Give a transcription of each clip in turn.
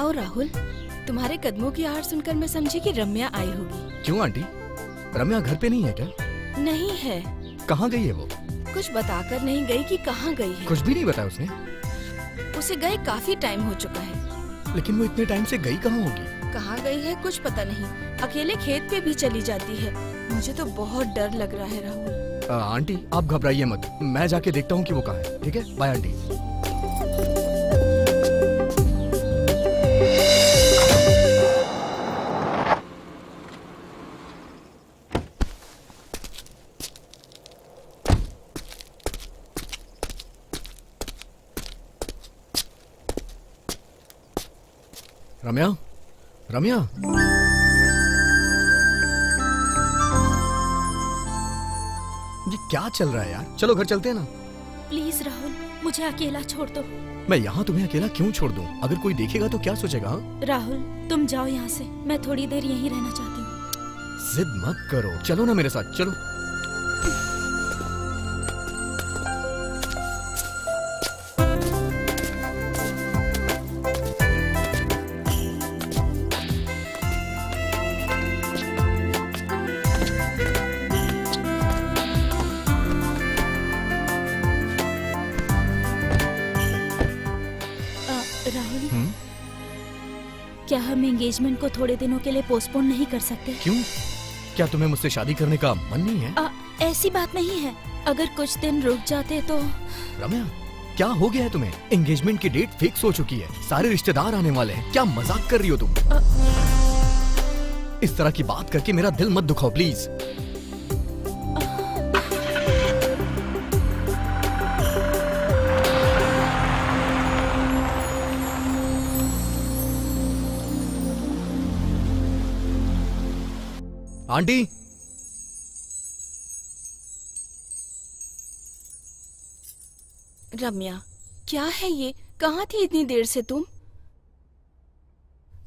आओ राहुल, तुम्हारे कदमों की आहट सुनकर मैं समझी कि रम्या आई होगी। क्यों आंटी, रम्या घर पे नहीं है क्या? नहीं है। कहाँ गई है वो? कुछ बताकर नहीं गई कि कहाँ गई है। कुछ भी नहीं बताया उसने? उसे गए काफी टाइम हो चुका है। लेकिन वो इतने टाइम से गई कहाँ होगी? कहाँ गई है कुछ पता नहीं। अकेले खेत पे भी चली जाती है। मुझे तो बहुत डर लग रहा है राहुल। आंटी आप घबराइए मत, मैं जाके देखता हूँ कि वो कहाँ है। ठीक है, बाय आंटी। रम्या, रम्या, ये क्या चल रहा है यार? चलो घर चलते हैं ना। प्लीज राहुल, मुझे अकेला छोड़ दो। मैं यहाँ तुम्हें अकेला क्यों छोड़ दूँ? अगर कोई देखेगा तो क्या सोचेगा? हाँ? राहुल तुम जाओ यहाँ से, मैं थोड़ी देर यहीं रहना चाहती हूँ। जिद मत करो, चलो ना मेरे साथ, चलो। राहुल, क्या हम एंगेजमेंट को थोड़े दिनों के लिए पोस्टपोन नहीं कर सकते? क्यों? क्या तुम्हें मुझसे शादी करने का मन नहीं है? ऐसी बात नहीं है, अगर कुछ दिन रुक जाते तो। रम्या, क्या हो गया है तुम्हें? एंगेजमेंट की डेट फिक्स हो चुकी है, सारे रिश्तेदार आने वाले हैं। क्या मजाक कर रही हो तुम? इस तरह की बात करके मेरा दिल मत दुखाओ प्लीज। आंटी, रम्या, क्या है ये? कहाँ थी इतनी देर से तुम?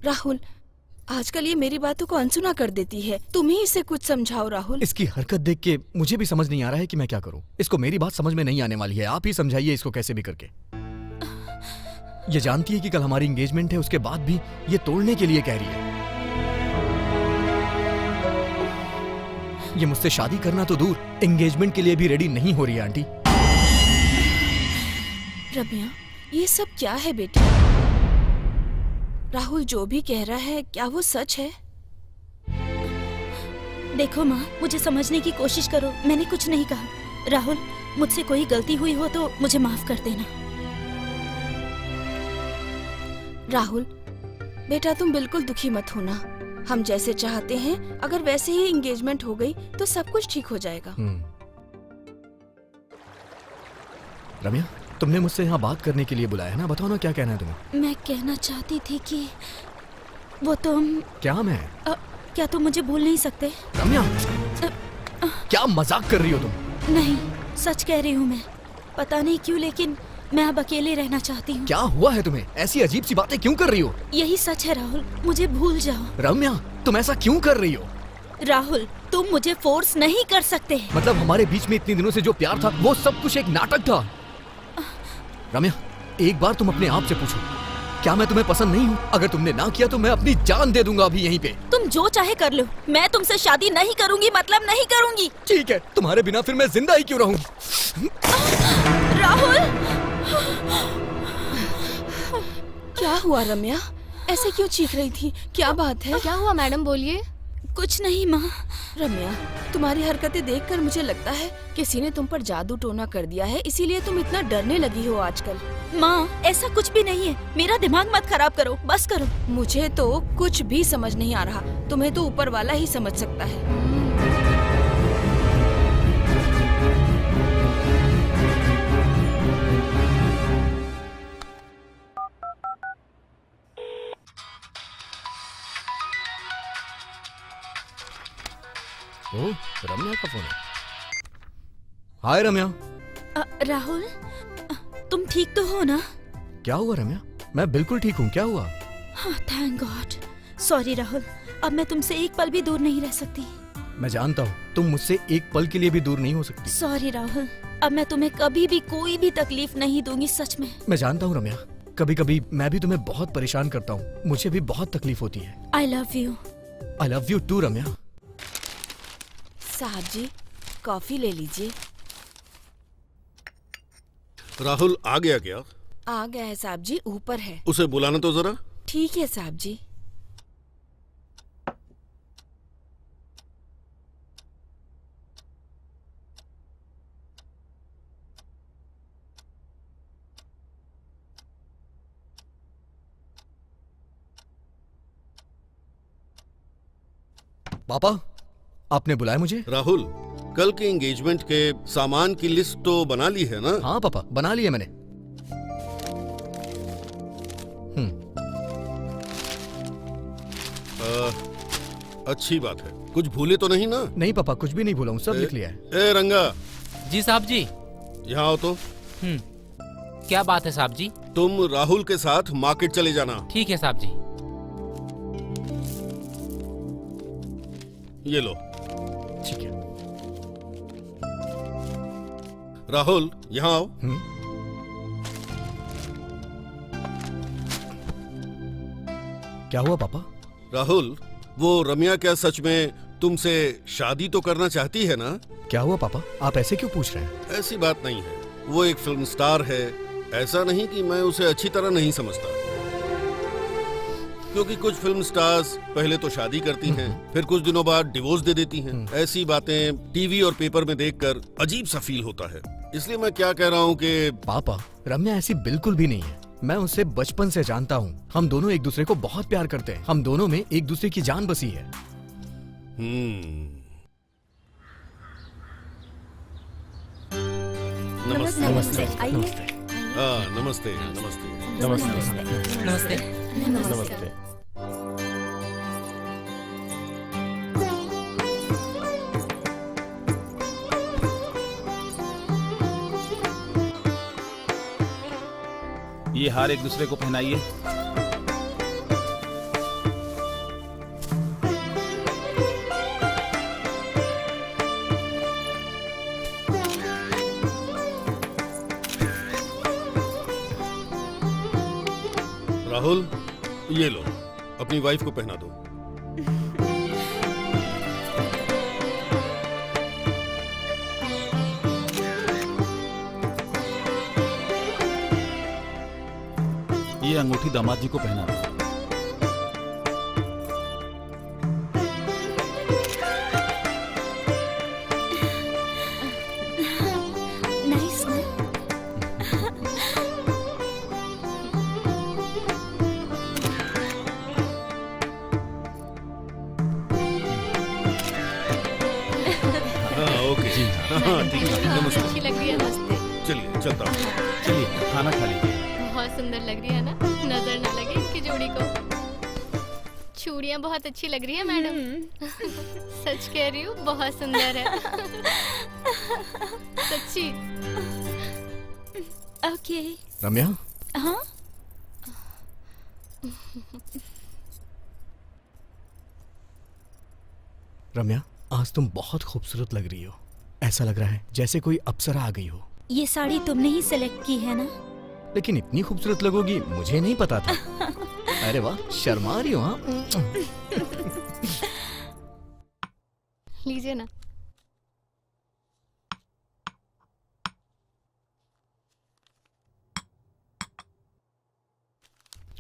राहुल, आजकल ये मेरी बातों को अनसुना कर देती है। तुम ही इसे कुछ समझाओ राहुल। इसकी हरकत देख के मुझे भी समझ नहीं आ रहा है कि मैं क्या करूं। इसको मेरी बात समझ में नहीं आने वाली है, आप ही समझाइए इसको कैसे भी करके। ये जानती है कि कल हमारी एंगेजमेंट है, उसके बाद भी ये तोड़ने के लिए कह रही है। ये मुझसे शादी करना तो दूर, एंगेजमेंट के लिए भी रेडी नहीं हो रही है आंटी। रम्या, ये सब क्या है बेटी? राहुल जो भी कह रहा है, क्या वो सच है? देखो माँ, मुझे समझने की कोशिश करो, मैंने कुछ नहीं कहा। राहुल, मुझसे कोई गलती हुई हो तो मुझे माफ कर देना। राहुल बेटा, तुम बिल्कुल दुखी मत होना। हम जैसे चाहते हैं, अगर वैसे ही एंगेजमेंट हो गई तो सब कुछ ठीक हो जाएगा। रम्या, तुमने मुझसे यहाँ बात करने के लिए बुलाया ना, बताओ ना क्या कहना है तुम्हें? मैं कहना चाहती थी कि वो तुम। क्या मैं? क्या तुम मुझे भूल नहीं सकते? रम्या, क्या मजाक कर रही हो तुम? नहीं, सच कह रही हूँ मैं। पता नहीं क्यों, लेकिन मैं अब अकेले रहना चाहती हूँ। क्या हुआ है तुम्हें? ऐसी अजीब सी बातें क्यों कर रही हो? यही सच है राहुल, मुझे भूल जाओ। रम्या, तुम ऐसा क्यों कर रही हो? राहुल, तुम मुझे फोर्स नहीं कर सकते। मतलब हमारे बीच में इतने दिनों से जो प्यार था, वो सब कुछ एक नाटक था। रम्या, एक बार तुम अपने आप से पूछो, क्या मैं तुम्हें पसंद नहीं हूँ? अगर तुमने ना किया तो मैं अपनी जान दे दूंगा अभी यहीं पे। तुम जो चाहे कर लो, मैं तुमसे शादी नहीं करूंगी, मतलब नहीं करूंगी। ठीक है, तुम्हारे बिना फिर मैं जिंदा ही क्यों रहूं? राहुल, क्या हुआ रम्या? ऐसे क्यों चीख रही थी? क्या बात है? क्या हुआ मैडम, बोलिए। कुछ नहीं माँ। रम्या, तुम्हारी हरकतें देखकर मुझे लगता है किसी ने तुम पर जादू टोना कर दिया है, इसीलिए तुम इतना डरने लगी हो आजकल। माँ, ऐसा कुछ भी नहीं है, मेरा दिमाग मत खराब करो, बस करो। मुझे तो कुछ भी समझ नहीं आ रहा, तुम्हें तो ऊपर वाला ही समझ सकता है। ओह, रम्या का फोन है। हाय रम्या। राहुल, तुम ठीक तो हो ना? क्या हुआ रम्या? मैं बिल्कुल ठीक हूँ, क्या हुआ? Thank God. सॉरी राहुल, अब मैं तुमसे एक पल भी दूर नहीं रह सकती। मैं जानता हूँ, तुम मुझसे एक पल के लिए भी दूर नहीं हो सकती। सॉरी राहुल, अब मैं तुम्हें कभी भी कोई भी तकलीफ नहीं दूंगी, सच में। मैं जानता हूँ रम्या, कभी कभी मैं भी तुम्हें बहुत परेशान करता हूँ, मुझे भी बहुत तकलीफ होती है। I love you. I love you too Ramya. साहब जी, कॉफी ले लीजिए। राहुल आ गया क्या? आ गया है साहब जी, ऊपर है। उसे बुलाना तो जरा। ठीक है साहब जी। पापा, आपने बुलाया मुझे? राहुल, कल के एंगेजमेंट के सामान की लिस्ट तो बना ली है ना? हाँ पापा, बना लिया मैंने। अच्छी बात है। कुछ भूले तो नहीं ना? नहीं पापा, कुछ भी नहीं भूला हूँ, सब लिख लिया है। ए रंगा, जी साहब जी। यहाँ आओ तो। क्या बात है साहब जी? तुम राहुल के साथ मार्केट चले जाना। ठीक है साहब जी। ये लो। ठीक है। राहुल, यहाँ आओ। क्या हुआ पापा? राहुल, वो रम्या क्या सच में तुमसे शादी तो करना चाहती है ना? क्या हुआ पापा, आप ऐसे क्यों पूछ रहे हैं? ऐसी बात नहीं है। वो एक फिल्म स्टार है। ऐसा नहीं कि मैं उसे अच्छी तरह नहीं समझता, क्योंकि कुछ फिल्म स्टार्स पहले तो शादी करती हैं, फिर कुछ दिनों बाद डिवोर्स दे देती हैं। ऐसी बातें टीवी और पेपर में देखकर अजीब सा फील होता है। इसलिए मैं क्या कह रहा हूँ कि पापा, रम्या ऐसी बिल्कुल भी नहीं है। मैं उसे बचपन से जानता हूँ। हम दोनों एक दूसरे को बहुत प्यार करते हैं। हम दोनों में एक दूसरे की जान बसी है। नमस्ते। नमस्ते। आइए। हाँ, नमस्ते नमस्ते। नमस्ते। नमस्ते। ये हार एक दूसरे को पहनाइए। राहुल, ये लो, अपनी वाइफ को पहना दो। ये अंगूठी दामाद जी को पहना दो। नाइस ना? हाँ, ओके जी। हाँ, ठीक है। नमस्ते। अच्छी लग रही है। नमस्ते। चलिए, चलता हूँ। चलिए खाना खा लीजिए। बहुत सुंदर लग रही है ना? नजर ना लगे इनकी जोड़ी को। चूड़ियाँ बहुत अच्छी लग रही है मैडम। सच कह रही हूँ, बहुत सुंदर है। सच्ची। ओके। रम्या, हाँ, रम्या, आज तुम बहुत खूबसूरत लग रही हो। ऐसा लग रहा है जैसे कोई अप्सरा आ गई हो। ये साड़ी तुमने ही सिलेक्ट की है ना? लेकिन इतनी खूबसूरत लगोगी मुझे नहीं पता था। अरे वाह, शर्मा रही हो। हाँ, लीजिए ना।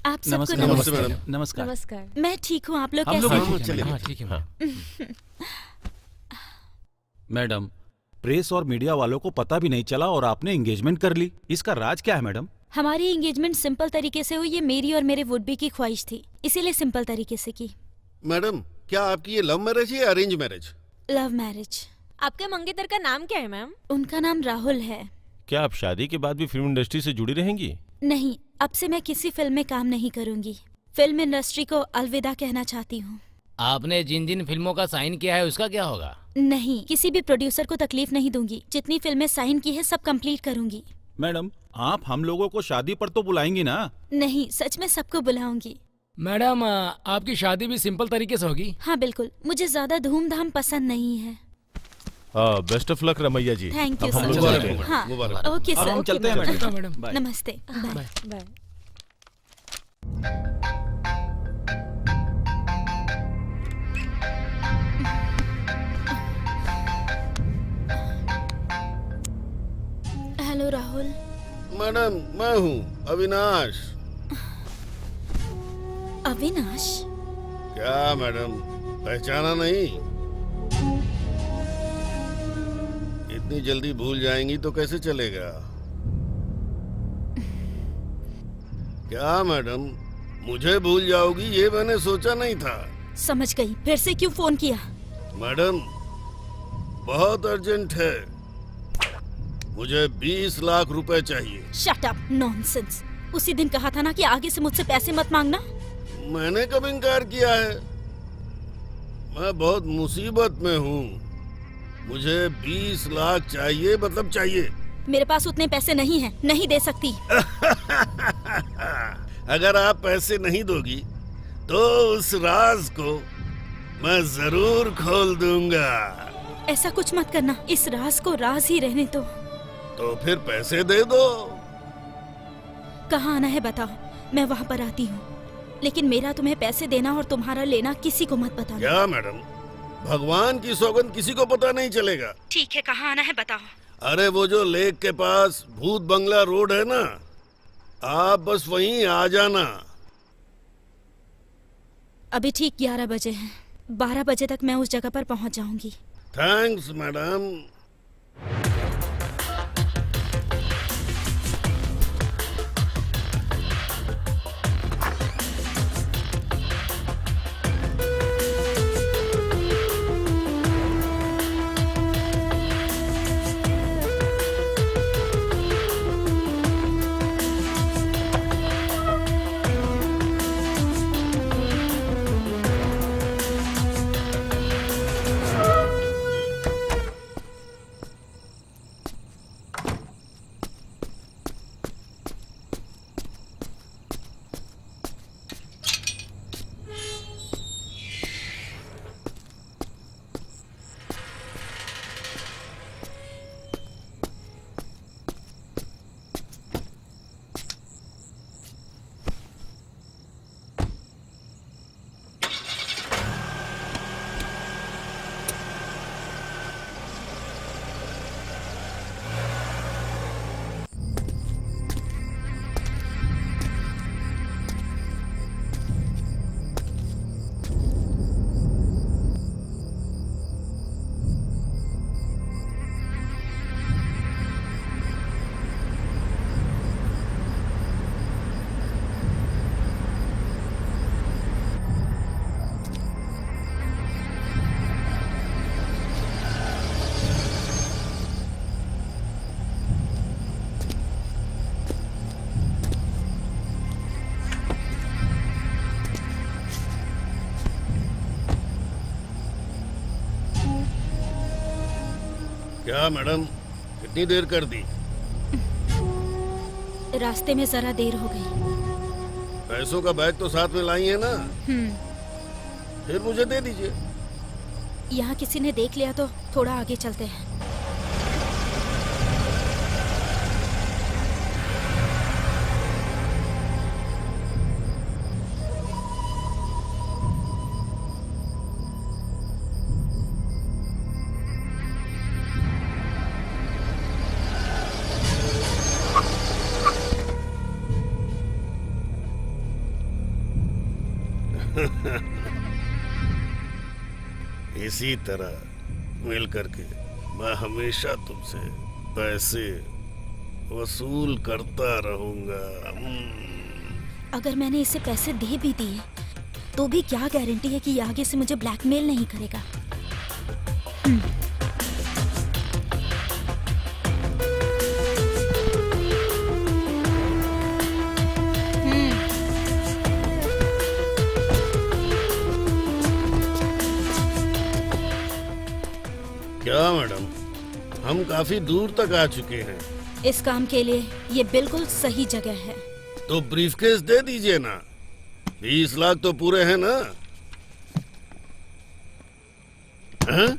आप सबको नमस्कार। नमस्ते नमस्कार। मैडम। नमस्कार। नमस्कार। मैं ठीक हूँ, आप लोग हम लोग कैसे भी हैं? ठीक हैं। हाँ ठीक है मैम। मैडम, प्रेस और मीडिया वालों को पता भी नहीं चला और आपने एंगेजमेंट कर ली। इसका राज क्या है मैडम? हमारी एंगेजमेंट सिंपल तरीके से हुई। ये मेरी और मेरे वुड बी की ख्वाहिश थी, इसीलिए सिंपल तरीके से की। मैडम, क्या आपकी ये लव मैरिज है या अरेंज मैरिज? Love marriage. आपके मंगेतर का नाम क्या है मैम? उनका नाम राहुल है। क्या आप शादी के बाद भी फिल्म इंडस्ट्री से जुड़ी रहेंगी? नहीं, अब से मैं किसी फिल्म में काम नहीं करूंगी। फिल्म इंडस्ट्री को अलविदा कहना चाहती हूँ। आपने जिन जिन फिल्मों का साइन किया है उसका क्या होगा? नहीं, किसी भी प्रोड्यूसर को तकलीफ नहीं दूंगी। जितनी फिल्में साइन की है सब कंप्लीट करूंगी। मैडम, आप हम लोगों को शादी पर तो बुलाएंगी ना? नहीं, सच में सबको बुलाऊंगी। मैडम, आपकी शादी भी सिंपल तरीके से होगी? हाँ बिल्कुल, मुझे ज्यादा धूमधाम पसंद नहीं है। Best of luck Ramaiah ji. Thank you अब हम सर। लोग चलते हैं। हाँ, मुबारक। ओके अब हम सर। चलते हैं मैडम। नमस्ते। Bye. Bye. Hello Rahul. Madam, मैं हूँ अविनाश। अविनाश? क्या मैडम, पहचाना नहीं? इतनी जल्दी भूल जाएंगी तो कैसे चलेगा? क्या मैडम, मुझे भूल जाओगी ये मैंने सोचा नहीं था। समझ गई, फिर से क्यों फोन किया? मैडम, बहुत अर्जेंट है। मुझे 20 लाख रुपए चाहिए। Shut up, nonsense. उसी दिन कहा था ना कि आगे से मुझसे पैसे मत मांगना। मैंने कब इनकार किया है? मैं बहुत मुसीबत में हूँ। मुझे 20 लाख चाहिए, मतलब चाहिए। मेरे पास उतने पैसे नहीं हैं, नहीं दे सकती। अगर आप पैसे नहीं दोगी तो उस राज को मैं जरूर खोल दूंगा। ऐसा कुछ मत करना, इस राज को राज ही रहने दो। तो फिर पैसे दे दो। कहाँ आना है बताओ, मैं वहाँ पर आती हूँ। लेकिन मेरा तुम्हें पैसे देना और तुम्हारा लेना किसी को मत बताना। क्या मैडम, भगवान की सौगंध किसी को पता नहीं चलेगा। ठीक है, कहाँ आना है बताओ। अरे वो जो लेक के पास भूत बंगला रोड है ना, आप बस वहीं आ जाना। अभी ठीक 11 बजे हैं, 12 बजे तक मैं उस जगह पर पहुँच जाऊंगी। Thanks madam. क्या मैडम, कितनी देर कर दी? रास्ते में जरा देर हो गई। पैसों का बैग तो साथ में लाई है ना? फिर मुझे दे दीजिए। यहाँ किसी ने देख लिया तो थोड़ा आगे चलते हैं। इसी तरह मिल करके मैं हमेशा तुमसे पैसे वसूल करता रहूंगा। अगर मैंने इसे पैसे दे भी दिए तो भी क्या गारंटी है कि ये आगे से मुझे ब्लैकमेल नहीं करेगा। क्या मैडम, हम काफी दूर तक आ चुके हैं। इस काम के लिए ये बिल्कुल सही जगह है। तो ब्रीफकेस दे दीजिए ना। 20 लाख तो पूरे हैं ना? हाँ?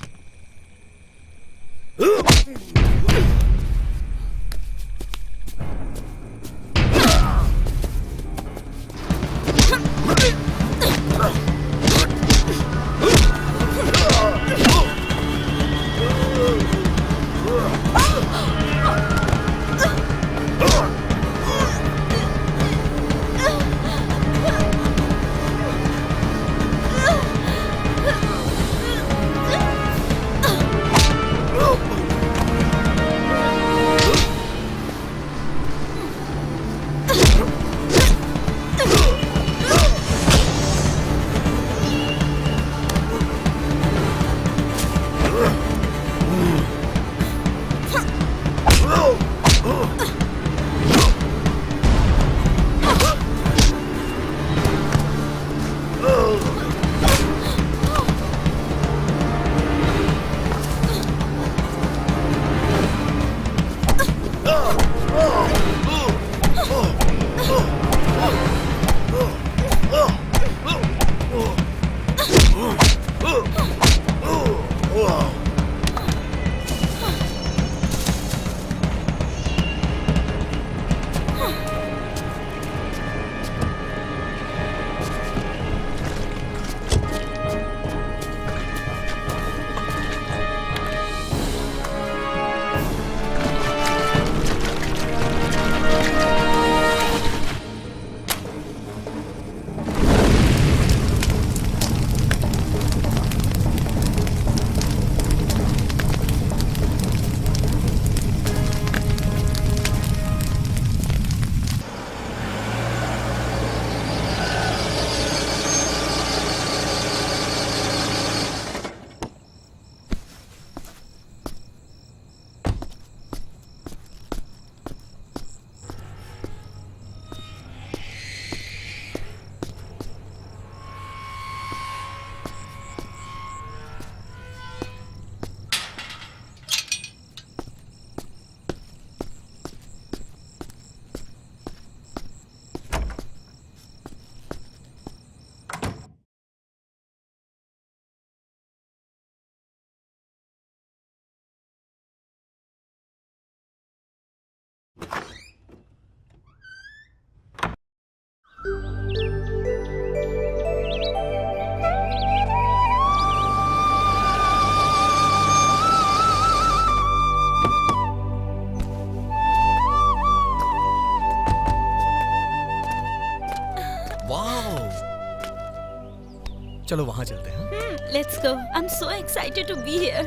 चलो वहाँ चलते हैं। Let's go. I am so excited to be here.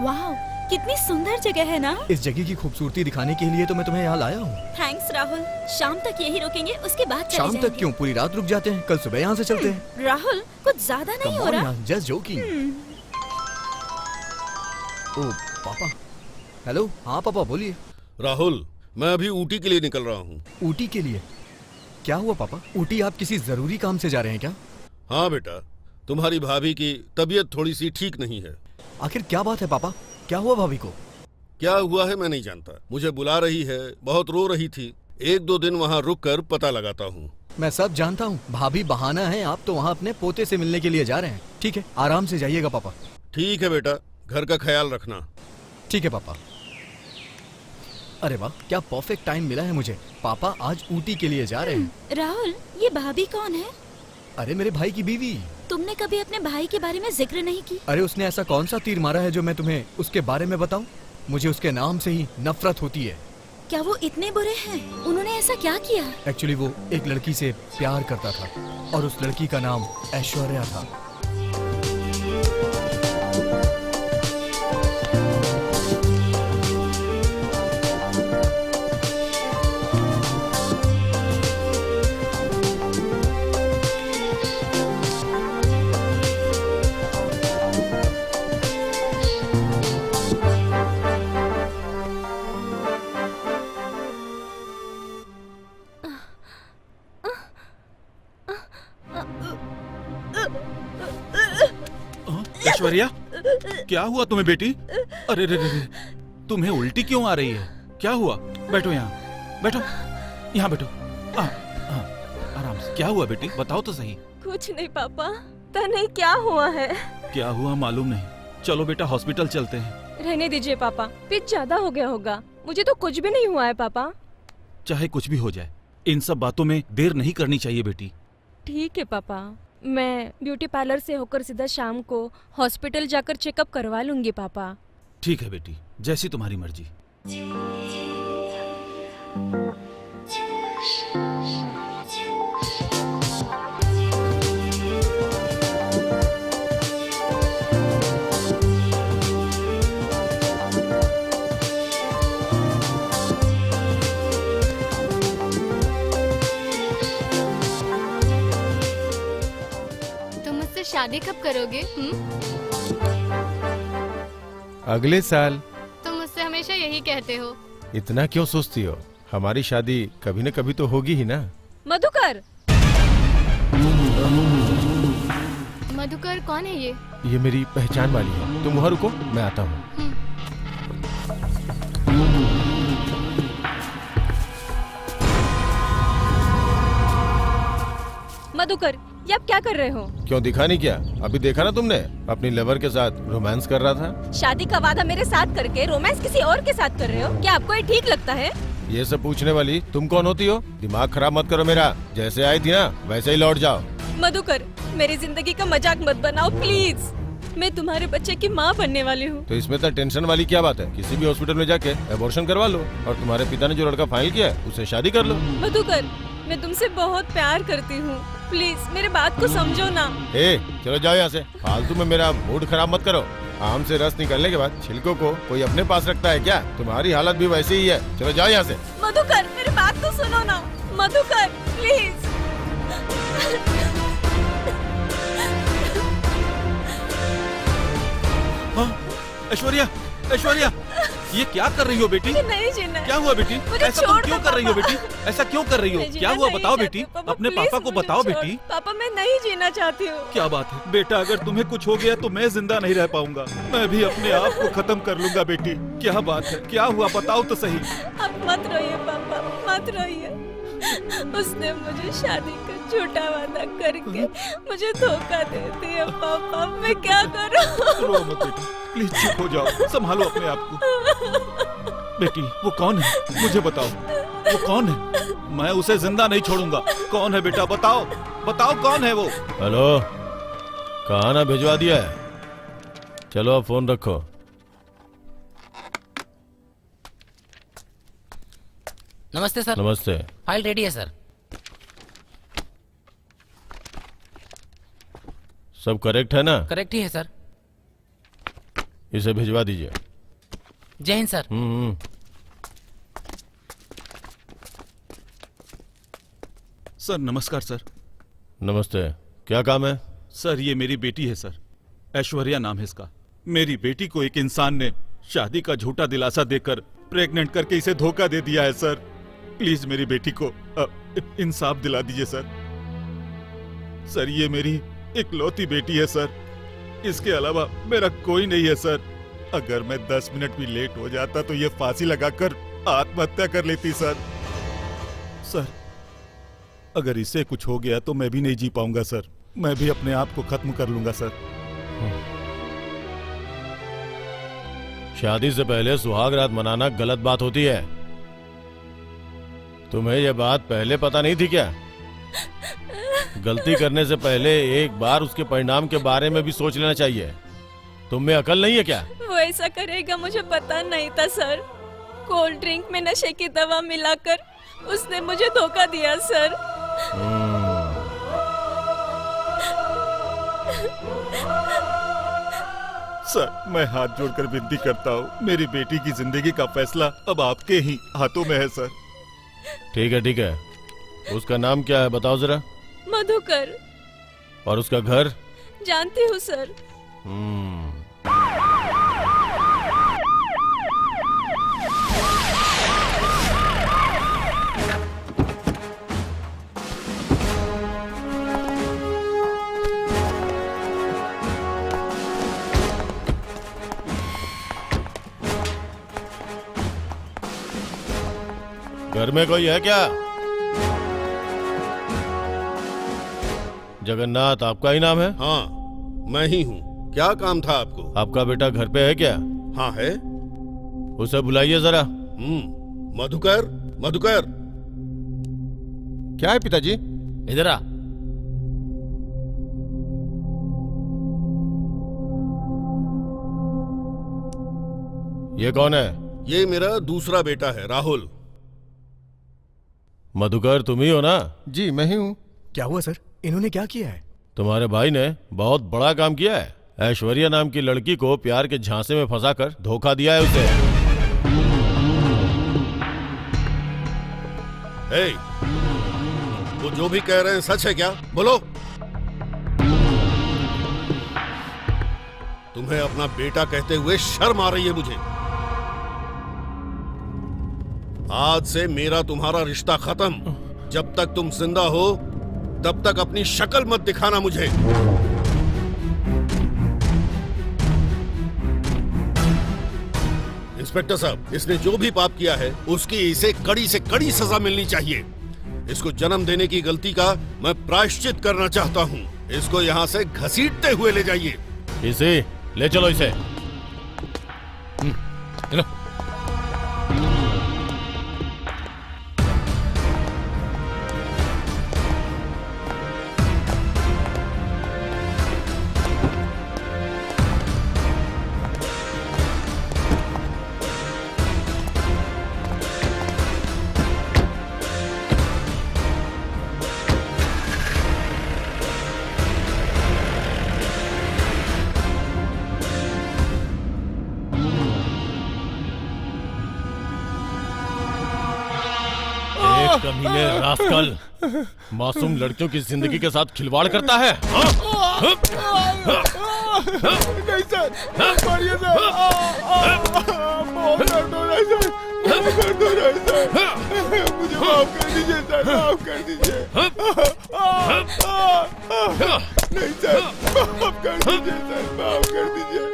Wow, कितनी सुंदर जगह है ना। इस जगह की खूबसूरती दिखाने के लिए तो मैं तुम्हें यहाँ लाया हूँ। थैंक्स राहुल। शाम तक यही रुकेंगे, उसके बाद चले शाम जाएंगे। तक क्यों, पूरी रात रुक जाते हैं, कल सुबह यहाँ से चलते हैं। राहुल, कुछ ज्यादा नहीं हो रहा? Just joking. ओ पापा। हेलो, हाँ पापा बोलिए। राहुल, मैं अभी ऊटी के लिए निकल रहा हूँ। ऊटी के लिए? क्या हुआ पापा? ऊटी आप किसी जरूरी काम से जा रहे हैं क्या? हाँ बेटा, तुम्हारी भाभी की तबीयत थोड़ी सी ठीक नहीं है। आखिर क्या बात है पापा? क्या हुआ भाभी को? क्या हुआ है मैं नहीं जानता, मुझे बुला रही है, बहुत रो रही थी। 1-2 दिन वहाँ रुक कर पता लगाता हूँ। मैं सब जानता हूँ, भाभी बहाना है, आप तो वहाँ अपने पोते से मिलने के लिए जा रहे हैं। ठीक है, आराम से जाइएगा पापा। ठीक है बेटा, घर का ख्याल रखना। ठीक है पापा। अरे वाह, क्या परफेक्ट टाइम मिला है मुझे। पापा आज ऊटी के लिए जा रहे हैं। राहुल, ये भाभी कौन है? अरे मेरे भाई की बीवी। तुमने कभी अपने भाई के बारे में जिक्र नहीं की। अरे उसने ऐसा कौन सा तीर मारा है जो मैं तुम्हें उसके बारे में बताऊं? मुझे उसके नाम से ही नफरत होती है। क्या वो इतने बुरे हैं? उन्होंने ऐसा क्या किया? एक्चुअली वो एक लड़की से प्यार करता था और उस लड़की का नाम ऐश्वर्या था। ऐश्वर्या, क्या हुआ तुम्हें बेटी? अरे रे रे रे, तुम्हें उल्टी क्यों आ रही है? क्या हुआ? बैठो यहाँ, बैठो, यहाँ बैठो। आराम से। क्या हुआ बेटी, बताओ तो सही। कुछ नहीं पापा, तने क्या हुआ है? क्या हुआ मालूम नहीं। चलो बेटा हॉस्पिटल चलते हैं। रहने दीजिए पापा, पिच ज्यादा हो गया होगा। मुझे तो कुछ भी नहीं हुआ है पापा। चाहे कुछ भी हो जाए, इन सब बातों में देर नहीं करनी चाहिए बेटी। ठीक है पापा, मैं ब्यूटी पार्लर से होकर सीधा शाम को हॉस्पिटल जाकर चेकअप करवा लूंगी पापा। ठीक है बेटी, जैसी तुम्हारी मर्जी। तुम मुझसे शादी कब करोगे? अगले साल। तुम मुझसे हमेशा यही कहते हो। इतना क्यों सोचती हो? हमारी शादी कभी न कभी तो होगी ही ना। मधुकर। मधुकर कौन है ये? ये मेरी पहचान वाली है। तुम वहाँ रुको, मैं आता हूँ। मधुकर, ये आप क्या कर रहे हो? क्यों, दिखा नहीं क्या? अभी देखा ना तुमने, अपनी लवर के साथ रोमांस कर रहा था। शादी का वादा मेरे साथ करके रोमांस किसी और के साथ कर रहे हो? क्या आपको ये ठीक लगता है? ये सब पूछने वाली तुम कौन होती हो? दिमाग खराब मत करो मेरा। जैसे आई थी ना वैसे ही लौट जाओ। मधुकर, मेरी जिंदगी का मजाक मत बनाओ प्लीज। मैं तुम्हारे बच्चे की माँ बनने वाली हूँ। तो इसमें तो टेंशन वाली क्या बात है? किसी भी हॉस्पिटल में जाके एबॉर्शन करवा लो और तुम्हारे पिता ने जो लड़का फाइनल किया है उससे शादी कर लो। मधुकर, मैं तुमसे बहुत प्यार करती हूँ, प्लीज मेरे बात को समझो ना। ए, चलो जाओ यहाँ से। फालतू में मेरा मूड खराब मत करो। आम से रस निकलने के बाद छिलकों को कोई अपने पास रखता है क्या? तुम्हारी हालत भी वैसी ही है। चलो जाओ यहाँ से। मधुकर, मेरी बात तो सुनो ना। मधुकर प्लीज। ऐश्वर्या, ऐश्वर्या, ये क्या कर रही हो बेटी? मुझे नहीं जीना है। क्या हुआ बेटी? मुझे ऐसा तुम छोड़ क्यों दो, कर रही हो पापा। बेटी? ऐसा क्यों कर रही हो? मैं जीना क्या हुआ नहीं बताओ चाहती, बेटी, पापा, अपने प्लीज पापा को मुझे बताओ छोड़। बेटी। पापा, मैं नहीं जीना चाहती हूँ। क्या बात है बेटा, अगर तुम्हें कुछ हो गया तो मैं जिंदा नहीं रह पाऊंगा। मैं भी अपने आप को खत्म कर लूंगा बेटी। क्या बात है, क्या हुआ बताओ तो सही। अब मत रोइए पापा, मत रोइए। उसने मुझे शादी का झूठा वादा करके मुझे धोखा दे दिया पापा। मैं क्या करूं? रो मत बेटी, प्लीज चुप हो जाओ, संभालो अपने आप को। बेटी वो कौन है, मुझे बताओ, वो कौन है? मैं उसे जिंदा नहीं छोड़ूंगा। कौन है बेटा, बताओ, बताओ कौन है वो? हेलो, कहाँ ना भिजवा दिया है? चलो अब फोन रखो। नमस्ते सर। नमस्ते। फाइल रेडी है सर। सब करेक्ट है ना? करेक्ट ही है सर। इसे भिजवा दीजिए। जय हिंद सर। सर नमस्कार सर। नमस्ते, क्या काम है? सर ये मेरी बेटी है सर, ऐश्वर्या नाम है इसका। मेरी बेटी को एक इंसान ने शादी का झूठा दिलासा देकर प्रेग्नेंट करके इसे धोखा दे दिया है सर। प्लीज मेरी बेटी को इंसाफ दिला दीजिए सर। सर ये मेरी इकलौती बेटी है सर, इसके अलावा मेरा कोई नहीं है सर। अगर मैं 10 मिनट भी लेट हो जाता तो ये फांसी लगाकर आत्महत्या कर लेती सर। सर अगर इसे कुछ हो गया तो मैं भी नहीं जी पाऊंगा सर, मैं भी अपने आप को खत्म कर लूंगा सर। शादी से पहले सुहाग रात मनाना गलत बात होती है। तुम्हें यह बात पहले पता नहीं थी क्या? गलती करने से पहले एक बार उसके परिणाम के बारे में भी सोच लेना चाहिए। तुम में अकल नहीं है क्या? वो ऐसा करेगा मुझे पता नहीं था सर। कोल्ड ड्रिंक में नशे की दवा मिलाकर उसने मुझे धोखा दिया सर। सर मैं हाथ जोड़कर विनती करता हूँ, मेरी बेटी की जिंदगी का फैसला अब आपके ही हाथों में है सर। ठीक है, उसका नाम क्या है बताओ जरा। मधुकर। और उसका घर? जानती हूँ सर। घर में कोई है क्या? जगन्नाथ आपका ही नाम है? हाँ मैं ही हूँ। क्या काम था आपको? आपका बेटा घर पे है क्या? हाँ है। उसे बुलाइए जरा। मधुकर, मधुकर। क्या है पिताजी? इधर आ। ये कौन है? ये मेरा दूसरा बेटा है, राहुल। मधुकर तुम ही हो ना? जी मैं ही हूँ। क्या हुआ सर? इन्होंने क्या किया है? तुम्हारे भाई ने बहुत बड़ा काम किया है। ऐश्वर्या नाम की लड़की को प्यार के झांसे में फंसाकर धोखा दिया है उसे। वो जो भी कह रहे हैं सच है क्या? बोलो। तुम्हें अपना बेटा कहते हुए शर्म आ रही है मुझे। आज से मेरा तुम्हारा रिश्ता खत्म। जब तक तुम जिंदा हो तब तक अपनी शक्ल मत दिखाना मुझे। इंस्पेक्टर साहब, इसने जो भी पाप किया है उसकी इसे कड़ी से कड़ी सजा मिलनी चाहिए। इसको जन्म देने की गलती का मैं प्रायश्चित करना चाहता हूँ। इसको यहाँ से घसीटते हुए ले जाइए। इसे ले चलो इसे। चलो। कमीने रास्कल, मासूम लड़कियों की जिंदगी के साथ खिलवाड़ करता है। नहीं सर, छोड़िए सर। बहुत दर्द हो रहा है सर, बहुत दर्द हो रहा है सर। मुझे माफ कर दीजिए सर, माफ कर दीजिए। नहीं सर, माफ कर दीजिए सर, माफ कर दीजिए।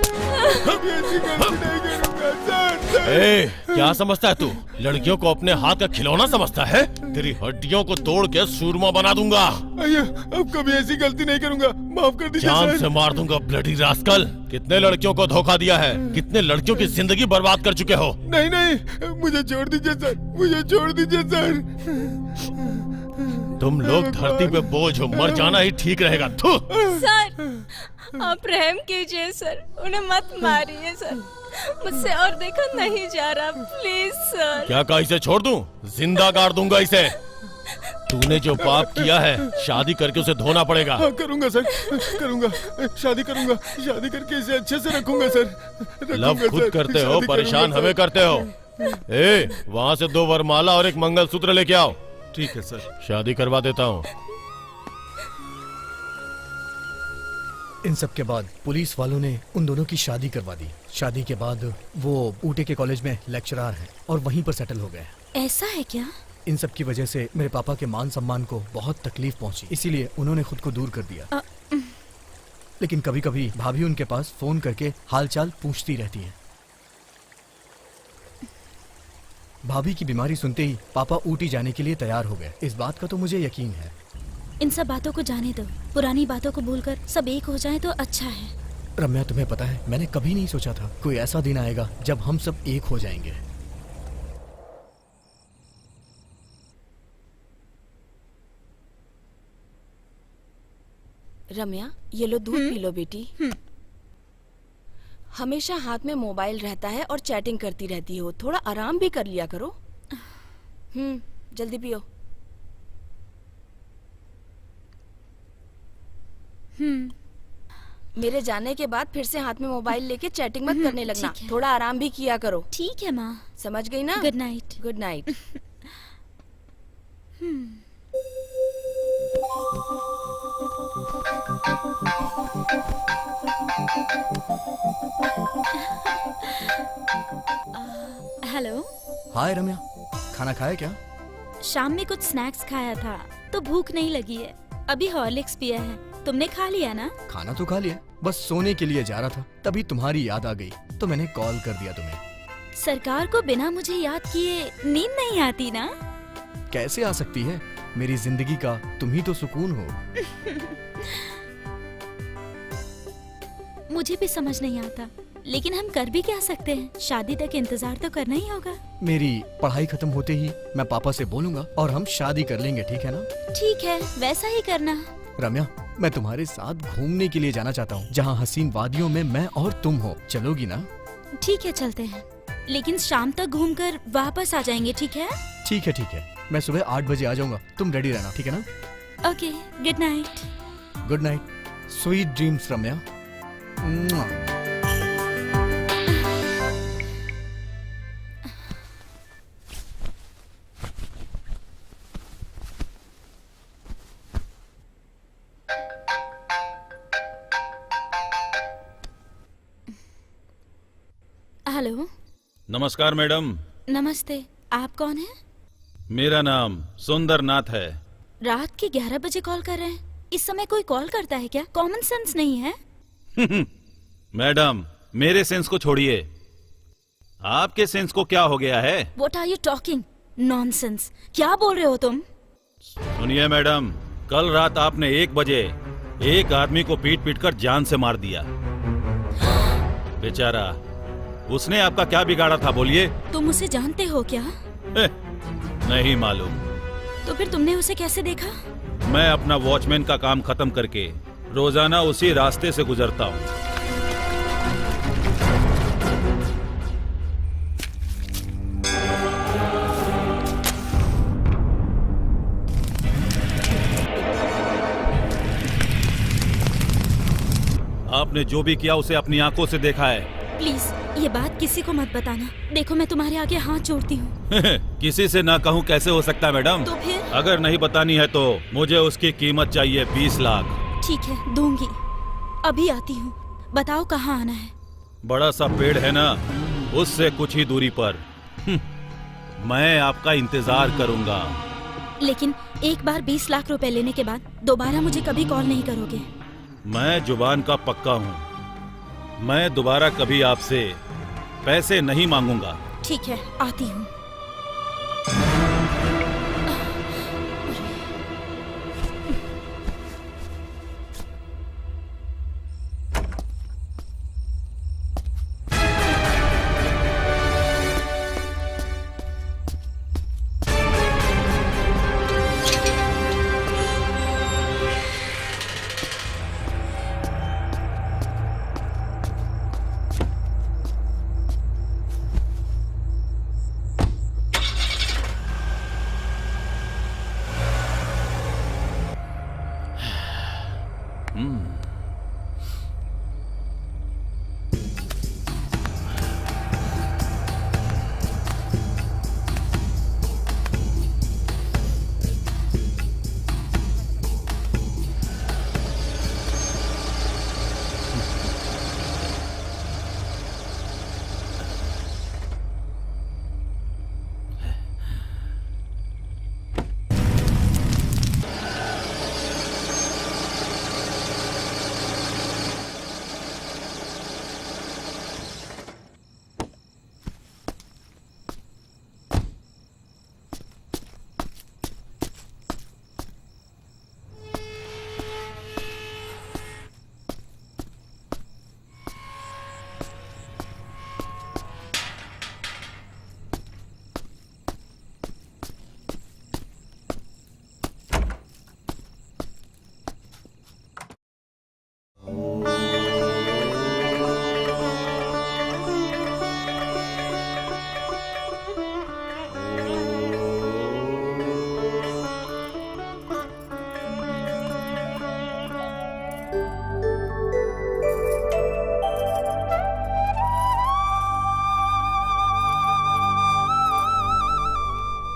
कभी ऐसी गलती नहीं करूंगा सर। ए, क्या समझता है तू? लड़कियों को अपने हाथ का खिलौना समझता है? तेरी हड्डियों को तोड़ के सूरमा बना दूंगा। अब कभी ऐसी गलती नहीं करूंगा, माफ कर दीजिए जान सर। से मार दूंगा ब्लडी रास्कल। कितने लड़कियों को धोखा दिया है, कितने लड़कियों की जिंदगी बर्बाद कर चुके हो। नहीं नहीं, मुझे छोड़ दीजिए सर, मुझे छोड़ दीजिए सर। तुम लोग धरती पे बोझ हो, मर जाना ही ठीक रहेगा। थू। सर आप रहम कीजिए सर, उन्हें मत मारिए सर। मुझसे और देखा नहीं जा रहा, प्लीज सर। क्या कहा इसे छोड़ दूं? जिंदा गाड़ दूंगा इसे। तूने जो पाप किया है शादी करके उसे धोना पड़ेगा। हाँ, करूंगा सर, करूंगा। शादी करूंगा, शादी करके इसे अच्छे से रखूंगा सर। लव खुद करते हो, परेशान हमें करते हो। ए, वहाँ से 2 वरमाला और 1 मंगलसूत्र लेके आओ। ठीक है सर। शादी करवा देता हूँ। इन सब के बाद पुलिस वालों ने उन दोनों की शादी करवा दी। शादी के बाद वो ऊटी के कॉलेज में लेक्चरर हैं और वहीं पर सेटल हो गए। ऐसा है क्या? इन सब की वजह से मेरे पापा के मान सम्मान को बहुत तकलीफ पहुंची, इसीलिए उन्होंने खुद को दूर कर दिया। लेकिन कभी कभी भाभी उनके पास फोन करके हालचाल पूछती रहती हैं। भाभी की बीमारी सुनते ही पापा ऊटी जाने के लिए तैयार हो गए। इस बात का तो मुझे यकीन है। इन सब बातों को जाने दो, पुरानी बातों को भूलकर सब एक हो जाए तो अच्छा है। रम्या, तुम्हें पता है मैंने कभी नहीं सोचा था कोई ऐसा दिन आएगा जब हम सब एक हो जाएंगे। रम्या, ये लो दूध पी लो बेटी। हमेशा हाथ में मोबाइल रहता है और चैटिंग करती रहती हो, थोड़ा आराम भी कर लिया करो। जल्दी पियो। मेरे जाने के बाद फिर से हाथ में मोबाइल लेके चैटिंग मत करने लगना। ठीक है। थोड़ा आराम भी किया करो। ठीक है माँ। समझ गई ना? Good night. Good night. Hello. Hi Ramya, खाना खाया क्या? शाम में कुछ स्नैक्स खाया था तो भूख नहीं लगी है। अभी हॉर्लिक्स पिया है। तुमने खा लिया ना? खाना तो खा लिया, बस सोने के लिए जा रहा था, तभी तुम्हारी याद आ गई तो मैंने कॉल कर दिया तुम्हें। सरकार को बिना मुझे याद किए नींद नहीं आती ना? कैसे आ सकती है? मेरी जिंदगी का तुम ही तो सुकून हो। मुझे भी समझ नहीं आता, लेकिन हम कर भी क्या सकते हैं? शादी तक इंतजार तो करना ही होगा। मेरी पढ़ाई खत्म होते ही मैं पापा से बोलूंगा और हम शादी कर लेंगे, ठीक है ना? ठीक है, वैसा ही करना। रम्या, मैं तुम्हारे साथ घूमने के लिए जाना चाहता हूँ, जहाँ हसीन वादियों में मैं और तुम हो। चलोगी ना? ठीक है, चलते हैं, लेकिन शाम तक घूमकर वापस आ जाएंगे, ठीक है? ठीक है, ठीक है। मैं सुबह 8 बजे आ जाऊंगा, तुम रेडी रहना, ठीक है ना? Okay, good night. Good night, sweet dreams Ramya. मुआ। हेलो। नमस्कार मैडम। नमस्ते, आप कौन हैं? मेरा नाम सुंदरनाथ है। रात के 11 बजे कॉल कर रहे हैं? इस समय कोई कॉल करता है क्या? कॉमन सेंस नहीं है? मैडम, मेरे सेंस को छोड़िए, आपके सेंस को क्या हो गया है? What are you talking? Nonsense! क्या बोल रहे हो तुम? सुनिए मैडम, कल रात आपने 1 बजे एक आदमी को पीट पीट कर जान से मार दिया। बेचारा, उसने आपका क्या बिगाड़ा था बोलिए? तुम उसे जानते हो क्या? नहीं मालूम। तो फिर तुमने उसे कैसे देखा? मैं अपना वॉचमैन का काम खत्म करके रोजाना उसी रास्ते से गुजरता हूँ। आपने जो भी किया उसे अपनी आंखों से देखा है। प्लीज ये बात किसी को मत बताना। देखो, मैं तुम्हारे आगे हाथ जोड़ती हूँ। किसी से ना कहूँ कैसे हो सकता है मैडम? तो फिर? अगर नहीं बतानी है तो मुझे उसकी कीमत चाहिए 20 लाख। ठीक है, दूंगी। अभी आती हूँ। बताओ कहाँ आना है? बड़ा सा पेड़ है ना, उससे कुछ ही दूरी पर। मैं आपका इंतजार करूंगा। लेकिन एक बार 20 लाख रुपए लेने के बाद दोबारा मुझे कभी कॉल नहीं करोगे? मैं जुबान का पक्का हूँ, मैं दोबारा कभी आपसे पैसे नहीं मांगूंगा। ठीक है, आती हूँ।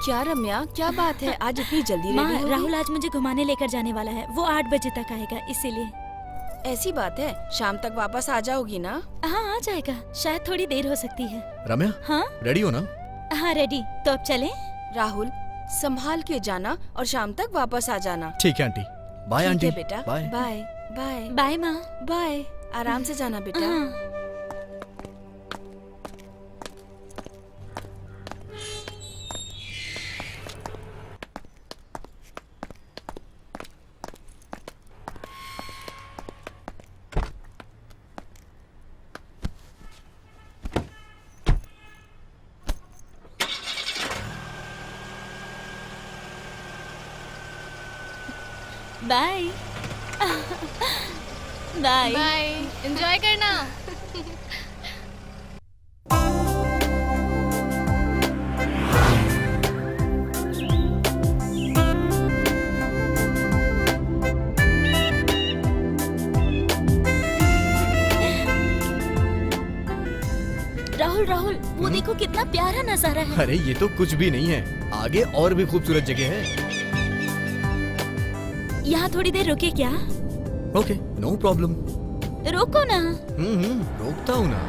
क्या रम्या, क्या बात है, आज इतनी जल्दी माँ, रेडी हो गई? राहुल आज मुझे घुमाने लेकर जाने वाला है। वो 8 बजे तक आएगा, इसीलिए। ऐसी बात है, शाम तक वापस आ जाओगी ना? हाँ, आ जाएगा। शायद थोड़ी देर हो सकती है। रम्या, हाँ रेडी हो ना? हाँ, रेडी। तो अब चलें? राहुल, संभाल के जाना और शाम तक वापस आ जाना। ठीक है आंटी। बाय ठीक आंटी। है बेटा, बाय। बाय बाय बाय माँ। बाय। आराम से जाना बेटा। हाँ। बाय। बाय। बाय, एंजॉय करना। राहुल, राहुल, वो देखो कितना प्यारा नजारा है। अरे ये तो कुछ भी नहीं है, आगे और भी खूबसूरत जगह है। यहाँ थोड़ी देर रुके क्या? Okay, no problem. रोको ना। रोकता हूँ ना।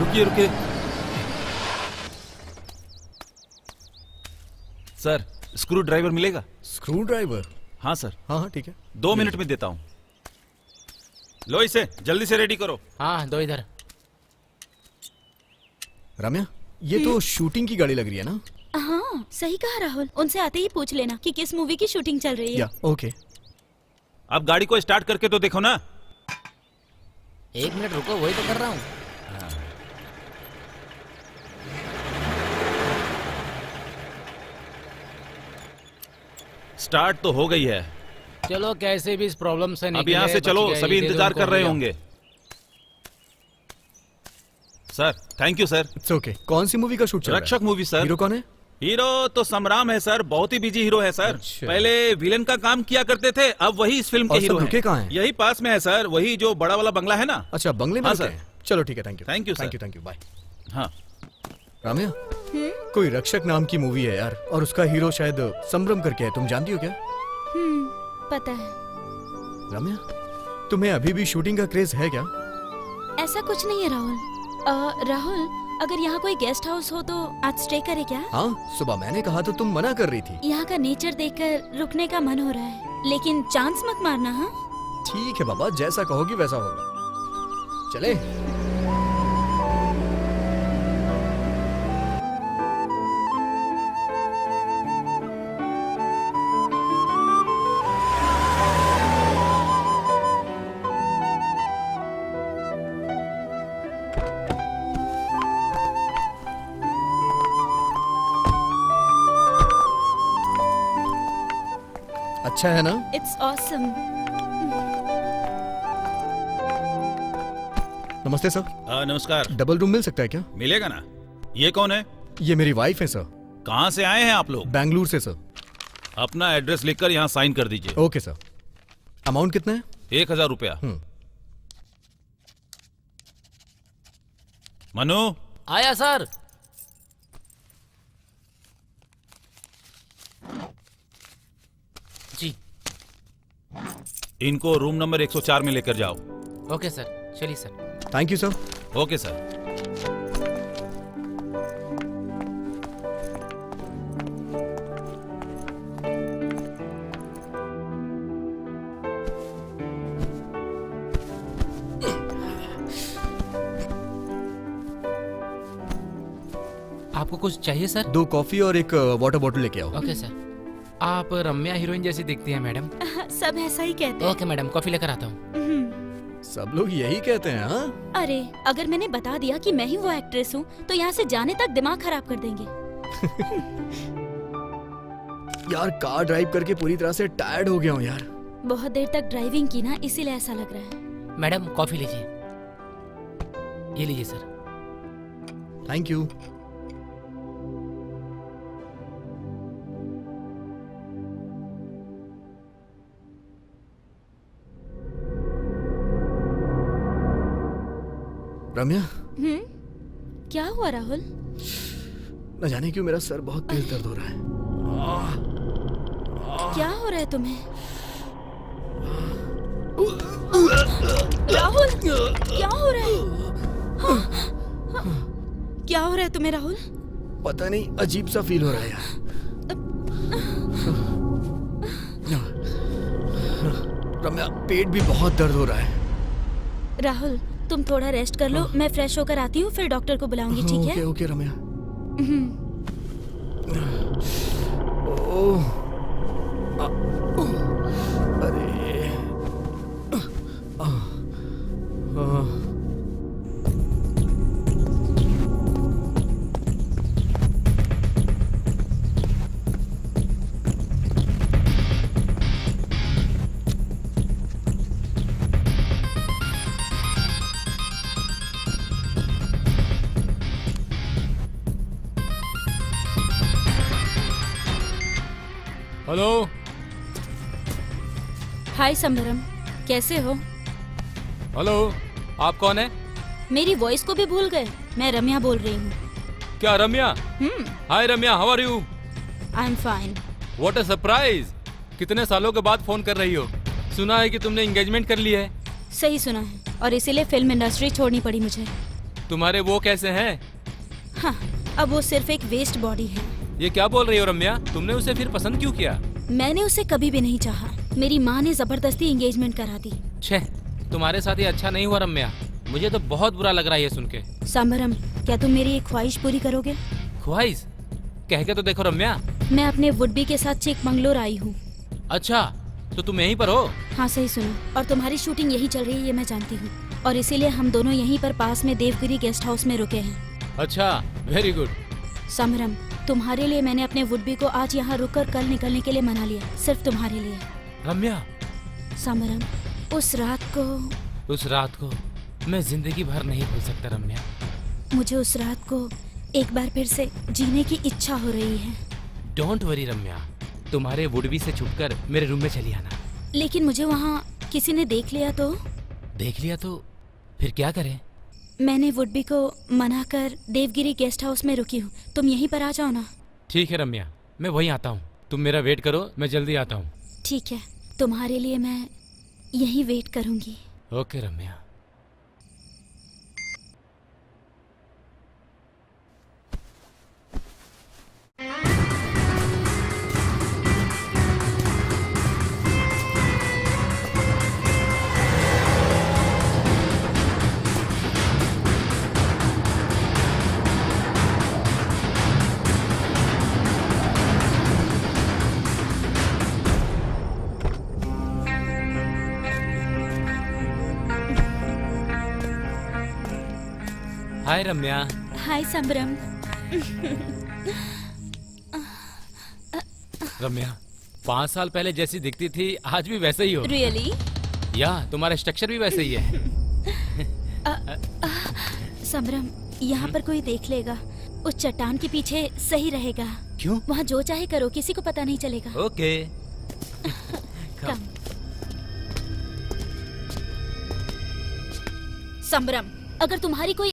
रुकिए रुकिए। सर, स्क्रू ड्राइवर मिलेगा? स्क्रू ड्राइवर? हाँ सर। हाँ हाँ ठीक है। 2 मिनट में देता हूँ। लो इसे जल्दी से रेडी करो। हाँ, दो इधर। रम्या, ये तो शूटिंग की गाड़ी लग रही है ना? हाँ, सही कहा राहुल। उनसे आते ही पूछ लेना कि किस मूवी की शूटिंग चल रही है। या ओके। अब गाड़ी को स्टार्ट करके तो देखो ना। 1 मिनट रुको, वही तो कर रहा हूँ। स्टार्ट तो हो गई है। चलो, कैसे भी इस प्रॉब्लम से अब निकले, यहाँ से बच चलो, गए, सभी ये दे दो इंतजार उनको कर रहे भैया। होंगे। Sir, thank you sir. It's okay. कौन सी मूवी का शूट चल रहा है? रक्षक मूवी सर। हीरो कौन है? हीरो तो संग्राम है सर, बहुत ही बिजी हीरो है सर। अच्छा। पहले विलेन का काम किया करते थे, अब वही इस फिल्म के और सब हीरो रुके हैं। कहाँ हैं? यही पास में है सर, वही जो बड़ा वाला बंगला है ना। अच्छा, बंगले में हाँ, रुके सर। हैं। चलो ठीक है, thank you. Thank you, sir. Thank you, thank you, bye. हाँ राम्या, कोई रक्षक नाम की मूवी है यार, और उसका हीरो शायद संभ्रम करके है। तुम जानती हो क्या? पता है। रम्या, तुम्हें अभी भी शूटिंग का क्रेज है क्या? ऐसा कुछ नहीं है राहुल। राहुल, अगर यहाँ कोई गेस्ट हाउस हो तो आज स्टे करे क्या? हाँ, सुबह मैंने कहा तो तुम मना कर रही थी। यहाँ का नेचर देखकर रुकने का मन हो रहा है, लेकिन चांस मत मारना। हाँ, ठीक है बाबा, जैसा कहोगी वैसा होगा। चले। अच्छा है ना? It's awesome. नमस्ते सर, नमस्कार। डबल रूम मिल सकता है क्या? मिलेगा ना। ये कौन है? ये मेरी वाइफ है सर। कहाँ से आए हैं आप लोग? बैंगलोर से सर। अपना एड्रेस लिखकर यहाँ साइन कर दीजिए। Okay sir. अमाउंट कितना है? 1000 रुपया। मनु, आया सर। जी। इनको रूम नंबर 104 में लेकर जाओ। ओके सर, चलिए sir. Thank you sir. Okay sir. आपको कुछ चाहिए सर? 2 कॉफी और एक वाटर बॉटल लेके आओ। Okay sir. आप रम्या हीरोइन जैसी दिखती हैं मैडम। सब ऐसा ही कहते हैं। ओके मैडम, कॉफी लेकर आता हूँ। सब लोग यही कहते हैं। हाँ, अरे अगर मैंने बता दिया कि मैं ही वो एक्ट्रेस हूँ तो यहाँ से जाने तक दिमाग खराब कर देंगे। यार कार ड्राइव करके पूरी तरह से टायर्ड हो गया हूँ यार। बहुत देर तक ड्राइविंग की ना, इसीलिए ऐसा लग रहा है। मैडम कॉफी लीजिए। ये लीजिए सर। Thank you. रम्या, क्या हुआ राहुल? न जाने क्यों मेरा सर बहुत तेज दर्द हो रहा है। क्या हो रहा है तुम्हें? राहुल क्या हो रहा है? क्या हो रहा है तुम्हें राहुल? पता नहीं, अजीब सा फील हो रहा है यार। रम्या, पेट भी बहुत दर्द हो रहा है। राहुल तुम थोड़ा रेस्ट कर लो, मैं फ्रेश होकर आती हूँ, फिर डॉक्टर को बुलाऊंगी, ठीक है? ओके ओके रम्या। ओह, अरे, हेलो। हाय संबरम, कैसे हो? हेलो, आप कौन है? मेरी वॉइस को भी भूल गए? मैं रम्या बोल रही हूँ। क्या Ramya? Hi Ramya, how are you? I am fine. What a surprise! कितने सालों के बाद फोन कर रही हो? सुना है कि तुमने एंगेजमेंट कर ली है। सही सुना है, और इसीलिए फिल्म इंडस्ट्री छोड़नी पड़ी मुझे। तुम्हारे वो कैसे हैं? हाँ, अब वो सिर्फ एक वेस्ट बॉडी है। ये क्या बोल रही हो रम्या? तुमने उसे फिर पसंद क्यों किया? मैंने उसे कभी भी नहीं चाहा। मेरी माँ ने जबरदस्ती एंगेजमेंट करा दी। छे, तुम्हारे साथ ये अच्छा नहीं हुआ रम्या। मुझे तो बहुत बुरा लग रहा है ये सुन के। संबरम, क्या तुम मेरी एक ख्वाहिश पूरी करोगे? ख्वाहिश? कह के तो देखो रम्या। मैं अपने वुडबी के साथ चिकमंगलूर आई हूँ। अच्छा, तो तुम यहीं पर हो? हाँ सही सुनो, और तुम्हारी शूटिंग यही चल रही है ये मैं जानती हूँ, और इसीलिए हम दोनों यहीं पर पास में देवगिरी गेस्ट हाउस में रुके हैं। अच्छा, वेरी गुड। समरम, तुम्हारे लिए मैंने अपने वुडबी को आज यहाँ रुककर कल निकलने के लिए मना लिया, सिर्फ तुम्हारे लिए। रम्या, समरम, उस रात को मैं जिंदगी भर नहीं भूल सकता रम्या। मुझे उस रात को एक बार फिर से जीने की इच्छा हो रही है। डोंट वरी रम्या, तुम्हारे वुडबी से छुपकर मेरे रूम में चली आना। लेकिन मुझे वहाँ किसी ने देख लिया तो? देख लिया तो फिर क्या करें? मैंने वुडबी को मना कर देवगिरी गेस्ट हाउस में रुकी हूँ, तुम यहीं पर आ जाओ ना। ठीक है रम्या, मैं वहीं आता हूँ। तुम मेरा वेट करो, मैं जल्दी आता हूँ। ठीक है, तुम्हारे लिए मैं यहीं वेट करूँगी। ओके रम्या। हाय रम्या। हाय संबरम। रम्या, 5 साल पहले जैसी दिखती थी आज भी वैसे ही हो। रियली? या तुम्हारा स्ट्रक्चर भी वैसे ही है। समरम, यहाँ पर कोई देख लेगा। उस चट्टान के पीछे सही रहेगा। क्यों? वहाँ जो चाहे करो, किसी को पता नहीं चलेगा। ओके। कम। समरम, अगर तुम्हारी कोई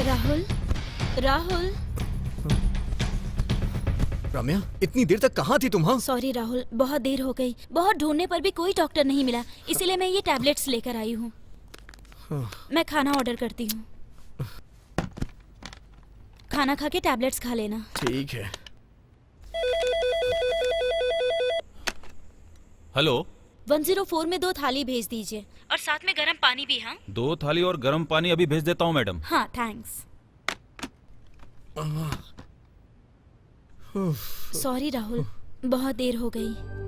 राहुल, राहुल। रम्या, इतनी देर तक कहाँ थी तुम? हाँ, सॉरी राहुल, बहुत देर हो गई। बहुत ढूंढने पर भी कोई डॉक्टर नहीं मिला, इसीलिए मैं ये टैबलेट्स लेकर आई हूँ। मैं खाना ऑर्डर करती हूँ। खाना खा के टैबलेट्स खा लेना। ठीक है। हेलो, 104 में 2 थाली भेज दीजिए और साथ में गर्म पानी भी। हाँ 2 थाली और गर्म पानी अभी भेज देता हूँ मैडम। हाँ, थैंक्स। सॉरी राहुल, बहुत देर हो गई।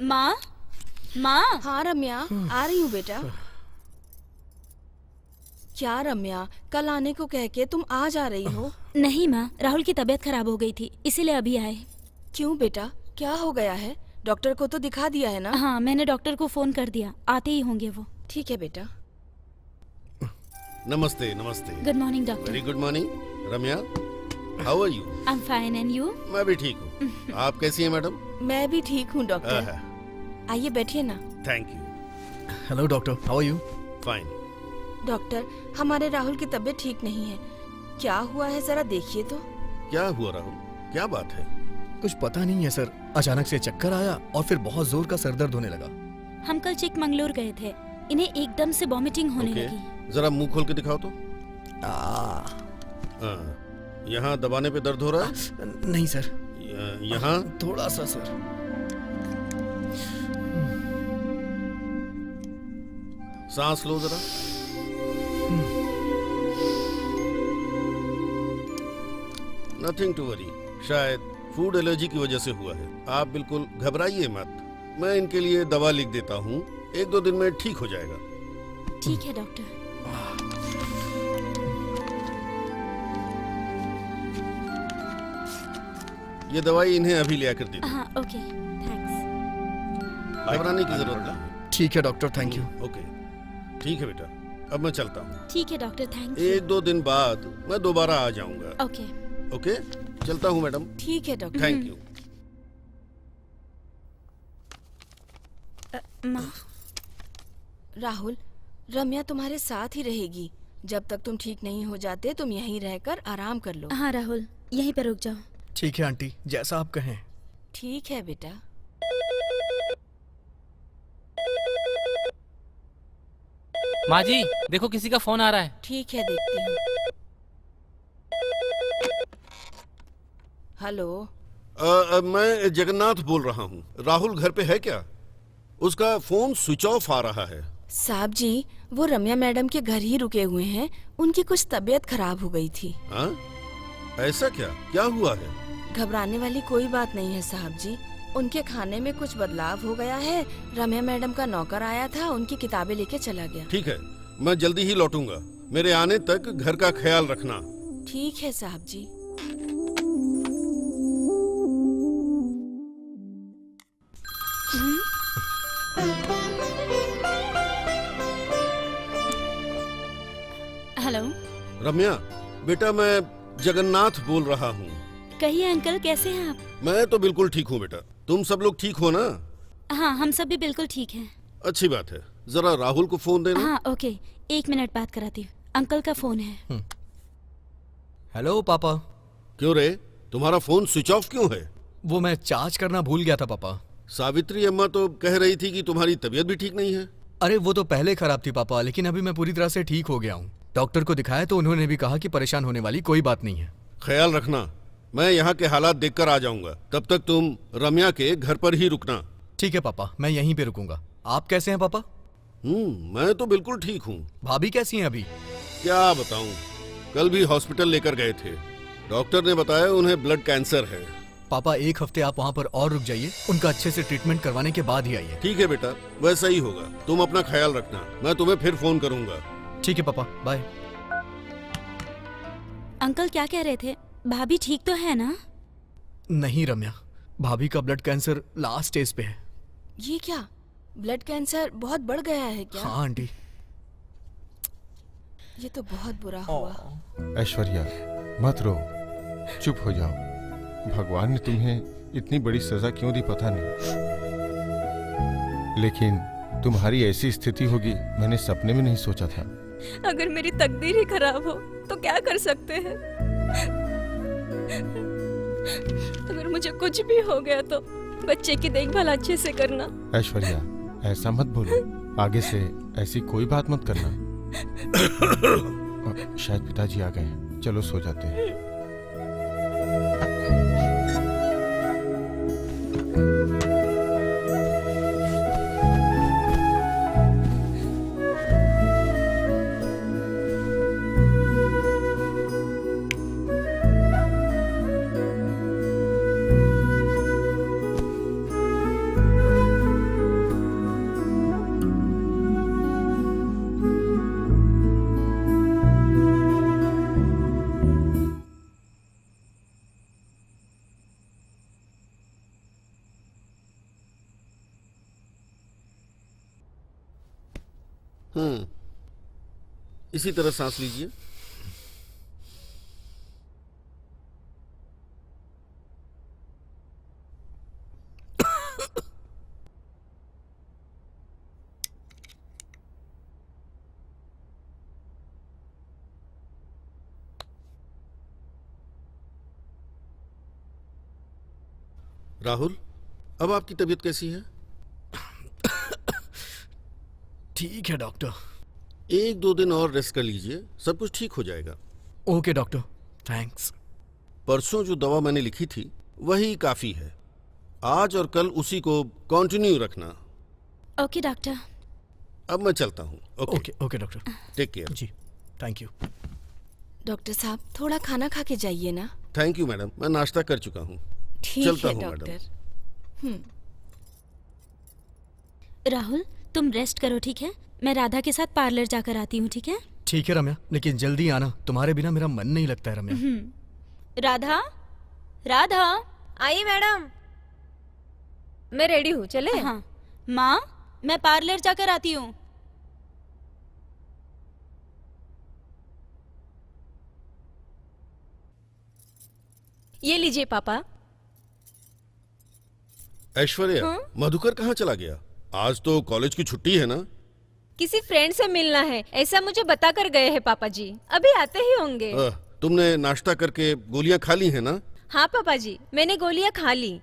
माँ, माँ। हाँ रम्या, आ रही हूँ बेटा। क्या रम्या, कल आने को कह के तुम आज आ रही हो? नहीं माँ, राहुल की तबीयत खराब हो गई थी, इसीलिए अभी आए। क्यों बेटा, क्या हो गया है? डॉक्टर को तो दिखा दिया है ना? हाँ, मैंने डॉक्टर को फोन कर दिया, आते ही होंगे वो। ठीक है बेटा। नमस्ते नमस्ते। Good morning doctor. Very good morning. Ramya, how are you? I am fine, and you? मैं भी ठीक हूँ। आप कैसी हैं मैडम? मैं भी ठीक हूँ डॉक्टर। आइए बैठिए ना। Thank you. Hello doctor, how are you? Fine. Doctor, हमारे राहुल की तबीयत ठीक नहीं है। क्या हुआ है, जरा देखिए तो। क्या हुआ राहुल, क्या बात है? कुछ पता नहीं है सर, अचानक से चक्कर आया और फिर बहुत जोर का सर दर्द होने लगा। हम कल चिकमंगलूर गए थे, इन्हें एकदम से वॉमिटिंग होने लगी। जरा मुंह खोल के दिखाओ तो। आ, यहाँ दबाने पे दर्द हो रहा है? नहीं सर। यहाँ थोड़ा सा सर। सांस लो जरा। नथिंग टू वरी, शायद फूड एलर्जी की वजह से हुआ है। आप बिल्कुल घबराइए मत, मैं इनके लिए दवा लिख देता हूँ, 1-2 दिन में ठीक हो जाएगा। ठीक है डॉक्टर। ये दवाई इन्हें अभी ले आकर दे दो। हाँ ओके, थैंक्स। घबराने की जरूरत नहीं। ठीक है डॉक्टर, थैंक यू। ओके, ठीक है बेटा, अब मैं चलता हूँ। ठीक है डॉक्टर, थैंक्स। 1-2 दिन बाद मैं दोबारा आ जाऊंगा। ओके। ओके, चलता हूँ मैडम। ठीक है डॉक्टर। Thank you. माँ, राहुल, रम्या तुम्हारे साथ ही रहेगी। जब तक तुम ठीक नहीं हो जाते तुम यहीं रहकर आराम कर लो। हाँ राहुल, यहीं पे रुक जाओ। ठीक है आंटी, जैसा आप कहें। ठीक है बेटा। माँ जी देखो किसी का फोन आ रहा है। ठीक है, देखती हूँ। हेलो। मैं जगन्नाथ बोल रहा हूँ। राहुल घर पे है क्या? उसका फोन स्विच ऑफ आ रहा है। साहब जी, वो रम्या मैडम के घर ही रुके हुए हैं। उनकी कुछ तबीयत खराब हो गई थी। हाँ? ऐसा क्या? क्या हुआ है? घबराने वाली कोई बात नहीं है साहब जी। उनके खाने में कुछ बदलाव हो गया है। रम्या मैडम का नौकर आया था, उनकी किताबें लेके चला गया। ठीक है, मैं जल्दी ही लौटूंगा। मेरे आने तक घर का ख्याल रखना। ठीक है साहब जी। हेलो। रम्या बेटा, मैं जगन्नाथ बोल रहा हूँ। कहिए अंकल, कैसे हैं आप? मैं तो बिल्कुल ठीक हूँ बेटा। तुम सब लोग ठीक हो ना? हाँ, हम सब भी बिल्कुल ठीक हैं। अच्छी बात है। जरा राहुल को फोन देना। हाँ ओके, 1 मिनट बात कराती हूँ। अंकल का फोन है। हेलो पापा। क्यों रे, तुम्हारा फोन स्विच ऑफ क्यों है? वो मैं चार्ज करना भूल गया था पापा। सावित्री अम्मा तो कह रही थी कि तुम्हारी तबीयत भी ठीक नहीं है। अरे वो तो पहले खराब थी पापा, लेकिन अभी मैं पूरी तरह से ठीक हो गया हूँ। डॉक्टर को दिखाया तो उन्होंने भी कहा कि परेशान होने वाली कोई बात नहीं है। ख्याल रखना, मैं यहाँ के हालात देखकर आ जाऊंगा। तब तक तुम रम्या के घर पर ही रुकना। ठीक है पापा, मैं यहीं पे रुकूंगा। आप कैसे हैं पापा? मैं तो बिल्कुल ठीक हूँ। भाभी कैसी हैं अभी? क्या बताऊं, कल भी हॉस्पिटल लेकर गए थे। डॉक्टर ने बताया उन्हें ब्लड कैंसर है। पापा 1 हफ्ते आप वहाँ पर और रुक जाइए, उनका अच्छे से ट्रीटमेंट करवाने के बाद ही आइए। ठीक है बेटा, वैसा ही होगा। तुम अपना ख्याल रखना, मैं तुम्हें फिर फोन करूंगा। ठीक है पापा, बाय। अंकल क्या कह रहे थे? भाभी ठीक तो है ना? नहीं रम्या, भाभी का ब्लड कैंसर लास्ट स्टेज पे है। ये क्या, ब्लड कैंसर बहुत बढ़ गया है क्या? हाँ आंटी। ये तो बहुत बुरा हुआ। ऐश्वर्या मत रो, चुप हो जाओ। भगवान ने तुम्हें इतनी बड़ी सजा क्यों दी पता नहीं, लेकिन तुम्हारी ऐसी स्थिति होगी मैंने सपने में नहीं सोचा था। अगर मेरी तकदीर ही खराब हो तो क्या कर सकते हैं? अगर मुझे कुछ भी हो गया तो बच्चे की देखभाल अच्छे से करना। ऐश्वर्या ऐसा मत बोलो, आगे से ऐसी कोई बात मत करना। शायद पिताजी आ गए हैं, चलो सो जाते हैं। इसी तरह सांस लीजिए। राहुल, अब आपकी तबीयत कैसी है? ठीक है डॉक्टर। 1-2 दिन और रेस्ट कर लीजिए, सब कुछ ठीक हो जाएगा। Okay doctor, thanks. परसों जो दवा मैंने लिखी थी वही काफी है। आज और कल उसी को कंटिन्यू रखना। Okay doctor. अब मैं चलता हूँ। Okay okay doctor. Take care. जी, थैंक यू। डॉक्टर साहब, थोड़ा खाना खा के जाइए ना। थैंक यू मैडम, मैं नाश्ता कर चुका हूँ। ठीक चलता है हूँ, मैडम। डॉक्टर। राहुल तुम रेस्ट करो, ठीक है? मैं राधा के साथ पार्लर जाकर आती हूँ, ठीक है? ठीक है रम्या, लेकिन जल्दी आना, तुम्हारे बिना मेरा मन नहीं लगता है रम्या। राधा, राधा। आइए मैडम, मैं रेडी हूँ, चले? हाँ माँ, मैं पार्लर जाकर आती हूँ। ये लीजिए पापा। ऐश्वर्या, मधुकर कहाँ चला गया? आज तो कॉलेज की छुट्टी है ना? किसी फ्रेंड से मिलना है, ऐसा मुझे बता कर गए हैं पापा जी। अभी आते ही होंगे। तुमने नाश्ता करके गोलियां खा ली है ना? हाँ पापा जी, मैंने गोलियां खा ली।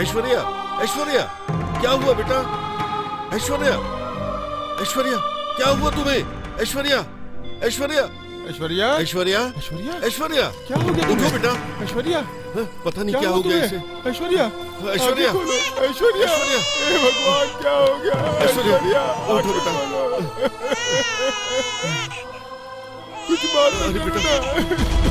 ऐश्वर्या, ऐश्वर्या, क्या हुआ बेटा? ऐश्वर्या, ऐश्वर्या, क्या हुआ तुम्हें? ऐश्वर्या, ऐश्वर्या, ऐश्वर्या, ऐश्वर्या, ऐश्वर्या, ऐश्वर्या, क्या हो गया उठो तुम्हें? बेटा। ऐश्वर्या, हाँ, पता नहीं क्या हो गया इसे। ऐश्वर्या, ऐश्वर्या, आंखें खोलो, ऐश्वर्या, ऐश्वर्या, हे भगवान क्या हो गया? ऐश्वर्या, उठो आंखें बेटा। खोलो। कुछ बात अरे करो बेटा। ना।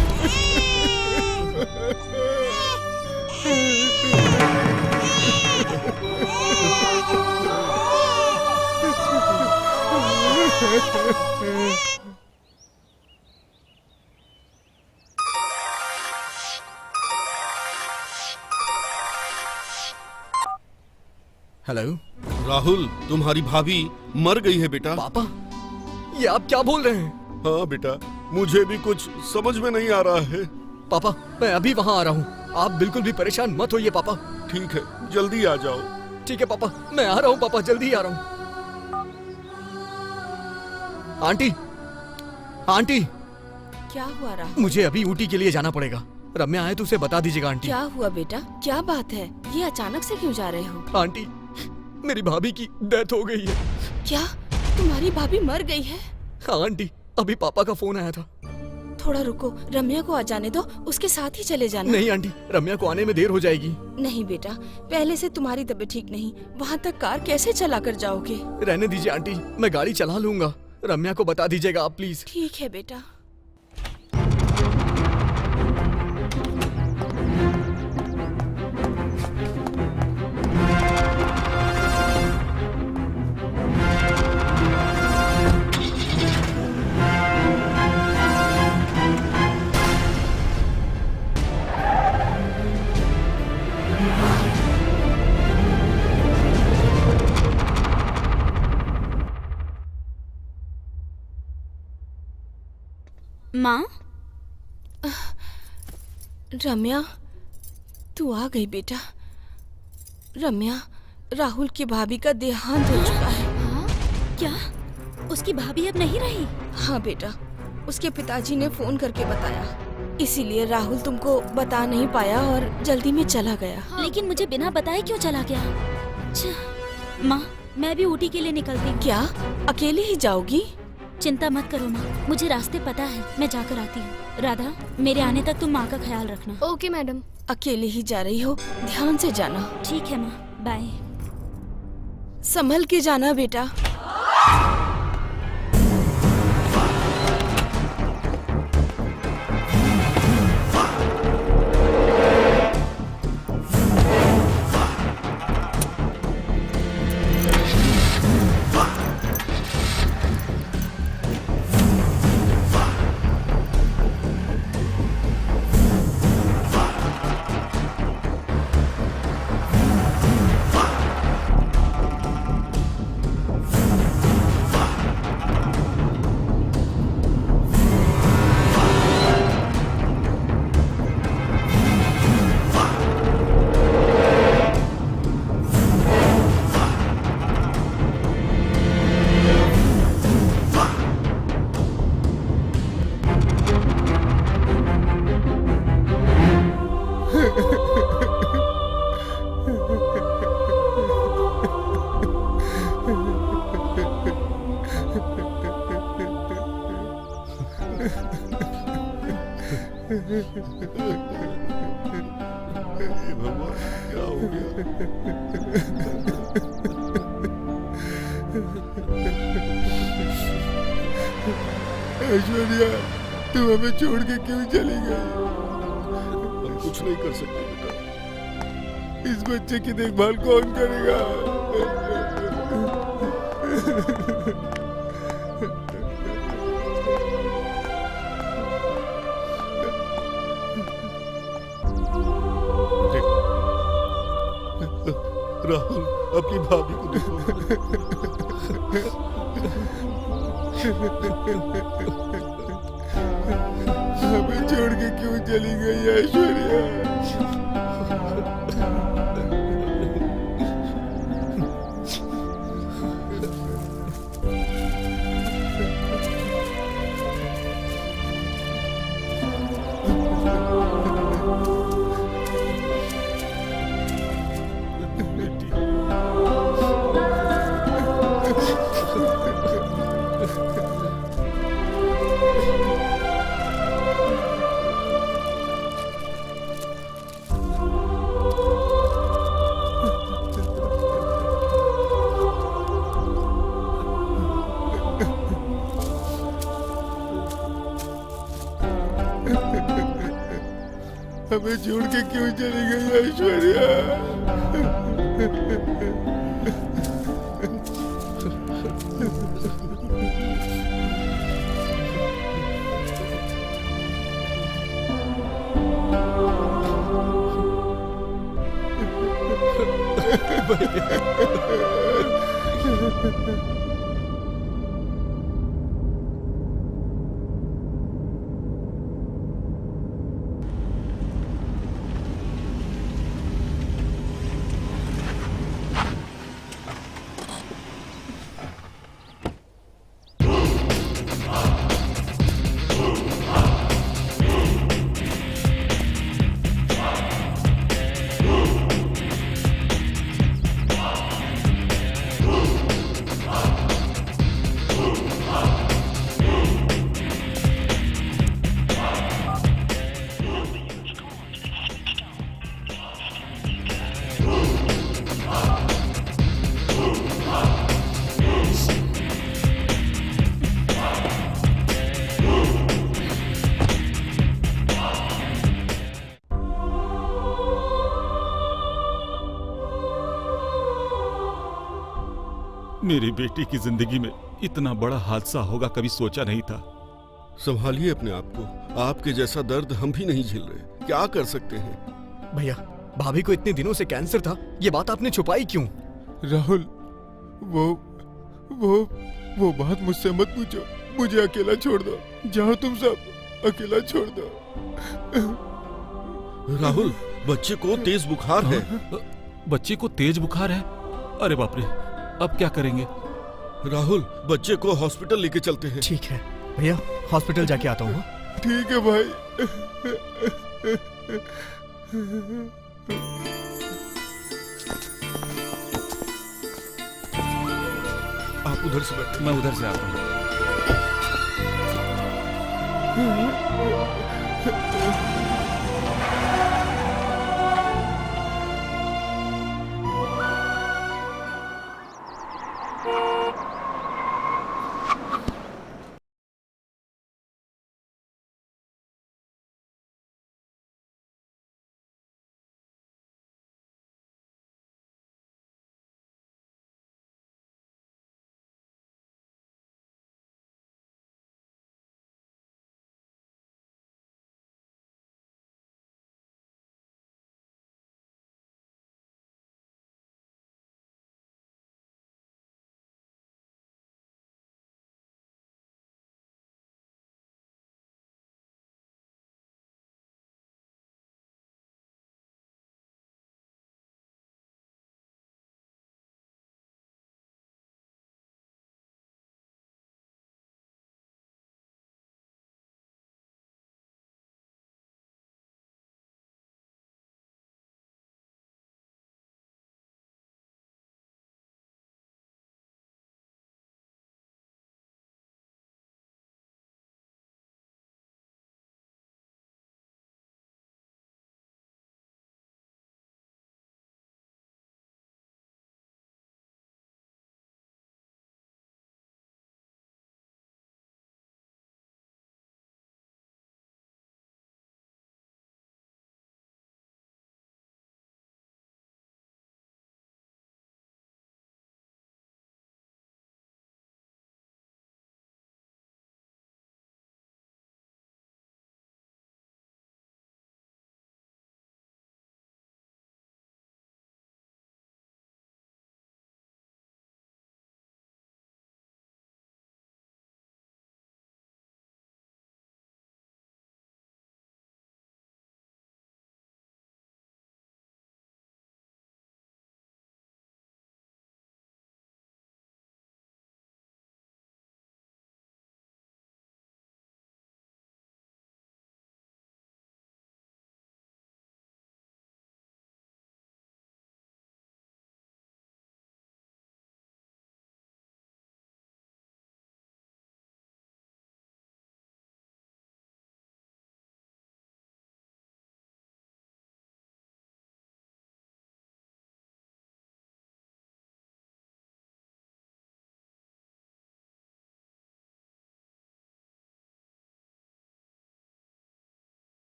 हेलो राहुल, तुम्हारी भाभी मर गई है बेटा। पापा, ये आप क्या बोल रहे हैं? हाँ बेटा, मुझे भी कुछ समझ में नहीं आ रहा है। पापा, मैं अभी वहाँ आ रहा हूँ, आप बिल्कुल भी परेशान मत होइए पापा। ठीक है, जल्दी आ जाओ। ठीक है पापा, मैं आ रहा हूँ पापा, जल्दी आ रहा हूँ। आंटी, आंटी, क्या हुआ राहुल? मुझे अभी ऊटी के लिए जाना पड़ेगा। रम्या आए तो उसे बता दीजिएगा आंटी। क्या हुआ बेटा? क्या बात है? ये अचानक से क्यों जा रहे हो? आंटी, मेरी भाभी की डेथ हो गई है। क्या तुम्हारी भाभी मर गई है? हाँ आंटी, अभी पापा का फोन आया था। थोड़ा रुको, रम्या को आ जाने दो, उसके साथ ही चले जाना। नहीं आंटी, रम्या को आने में देर हो जाएगी। नहीं बेटा, पहले से तुम्हारी तबीयत ठीक नहीं, वहाँ तक कार कैसे चला कर जाओगे? रहने दीजिए आंटी, मैं गाड़ी चला लूंगा। रम्या को बता दीजिएगा आप प्लीज। ठीक है बेटा। माँ, रम्या, तू आ गई बेटा। रम्या, राहुल की भाभी का देहांत हो चुका है। हाँ? क्या उसकी भाभी अब नहीं रही? हाँ बेटा, उसके पिताजी ने फोन करके बताया, इसीलिए राहुल तुमको बता नहीं पाया और जल्दी में चला गया। लेकिन मुझे बिना बताए क्यों चला गया? अच्छा, माँ, मैं भी ऊटी के लिए निकलती हूँ। क्या अकेले ही जाओगी? चिंता मत करो माँ, मुझे रास्ते पता है, मैं जाकर आती हूँ। राधा, मेरे आने तक तुम माँ का ख्याल रखना। Okay madam. अकेले ही जा रही हो, ध्यान से जाना। ठीक है माँ, बाय। संभल के जाना बेटा। हे भगवान, क्या हो गया? ऐश्वर्या, तुम हमें छोड़ के क्यों चली गई? हम कुछ नहीं कर सकते बेटा। इस बच्चे की देखभाल कौन करेगा? राहुल, अपनी भाभी को देखो। हमें छोड़ के क्यों चली गई ऐश्वर्या? हमें छोड़ के क्यों चली गई ऐश्वर्या? मेरी बेटी की जिंदगी में इतना बड़ा हादसा होगा कभी सोचा नहीं था। संभालिए अपने आप को। आपके जैसा दर्द हम भी नहीं झेल रहे। क्या कर सकते हैं? भैया, भाभी को इतने दिनों से कैंसर था, ये बात आपने छुपाई क्यों? राहुल, वो बात मुझसे मत पूछो। मुझे अकेला छोड़ दो। जाओ तुम सब, अकेला छोड़ दो। राहुल, बच्चे को तेज बुखार है। बच्चे को तेज बुखार है? अरे बाप रे, अब क्या करेंगे? राहुल, बच्चे को हॉस्पिटल लेके चलते हैं। ठीक है भैया, हॉस्पिटल जाके आता हूँ। ठीक है भाई। आप उधर से बैठे। मैं उधर से आता हूँ।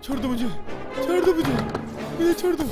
छोड़ दो मुझे, छोड़ दो मुझे छोड़ दो।